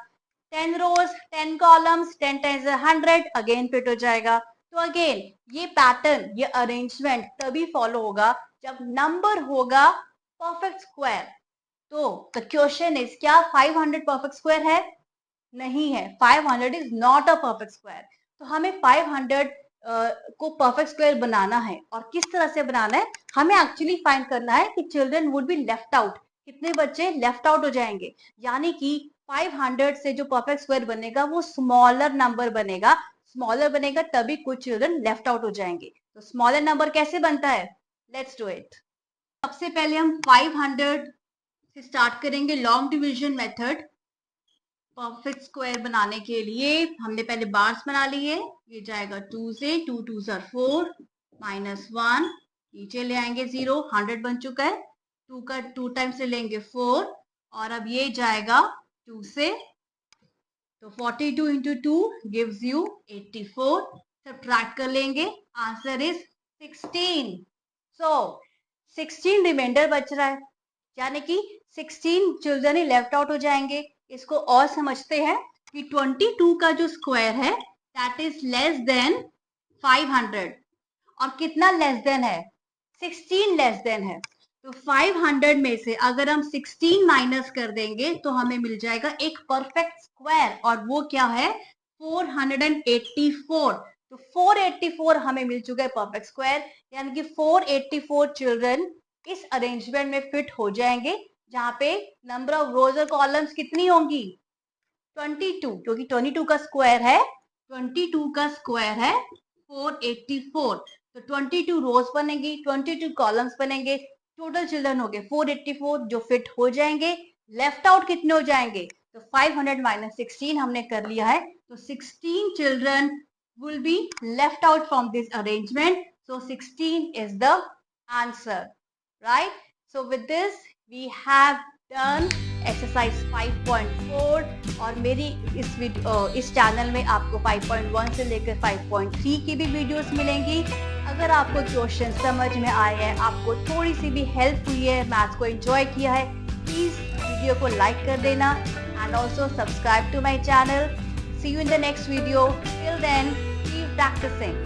10 रोज 10 कॉलम्स, 10 10 100, अगेन फिट हो जाएगा। तो अगेन ये पैटर्न, ये अरेंजमेंट तभी फॉलो होगा जब नंबर होगा परफेक्ट स्क्वायर। तो द क्वेश्चन इज, क्या 500 परफेक्ट स्क्वायर है? नहीं है, 500 is not a perfect square. तो हमें 500 को परफेक्ट स्क्वायर बनाना है, और किस तरह से बनाना है, हमें एक्चुअली फाइंड करना है कि children would be left out, कितने बच्चे लेफ्ट आउट हो जाएंगे, यानी कि 500 से जो परफेक्ट स्क्वायर बनेगा वो स्मॉलर नंबर बनेगा, स्मॉलर बनेगा तभी कुछ चिल्ड्रन लेफ्ट आउट हो जाएंगे। तो स्मॉलर नंबर कैसे बनता है, लेट्स डू इट। सबसे पहले हम 500 से स्टार्ट करेंगे long division method. Perfect square बनाने के लिए हमने पहले बार्स बना लिए, ये जाएगा 2 से, 2 2 ज़र 4, -1, नीचे ले आएंगे 0, 100 बन चुका है, 2 का 2 टाइम्स से लेंगे 4, और अब ये जाएगा 2 से, तो 42 इंटू 2 गिव्स यू 84, सब्ट्रैक्ट कर लेंगे, आंसर इज 16। सो 16 रिमाइंडर बच रहा है, यानी कि 16 चिल्ड्रन ही लेफ्ट आउट हो जाएंगे। इसको और समझते हैं कि 22 का जो स्क्वायर है दैट इज लेस देन 500, और कितना लेस देन है, 16 लेस देन है। तो 500 में से अगर हम 16 माइनस कर देंगे तो हमें मिल जाएगा एक परफेक्ट स्क्वायर, और वो क्या है, 484। तो 484 हमें मिल चुका है परफेक्ट स्क्वायर, यानी कि 484 चिल्ड्रन इस अरेंजमेंट में फिट हो जाएंगे, जहां पे नंबर ऑफ रोज और कॉलम्स कितनी होंगी, 22, क्योंकि 22 का स्क्वायर है, 22 का स्क्वायर है 484, तो 22 रोज बनेंगी, 22 कॉलम्स बनेंगे, टोटल चिल्ड्रन हो गए 484 जो फिट हो जाएंगे। लेफ्ट आउट कितने हो जाएंगे, तो 500 माइनस 16 हमने कर लिया है, तो 16 children will be left out from this arrangement, so 16 is the answer, right? So with this we have done exercise 5.4, और मेरी इस चैनल में आपको 5.1 से लेकर 5.3 की भी वीडियोस मिलेंगी। अगर आपको क्वेश्चन समझ में आए हैं, आपको थोड़ी सी भी हेल्प हुई है, मैथ्स को एंजॉय किया है, प्लीज वीडियो को लाइक कर देना, and also subscribe to my channel. See you in the next video. Till then, keep practicing.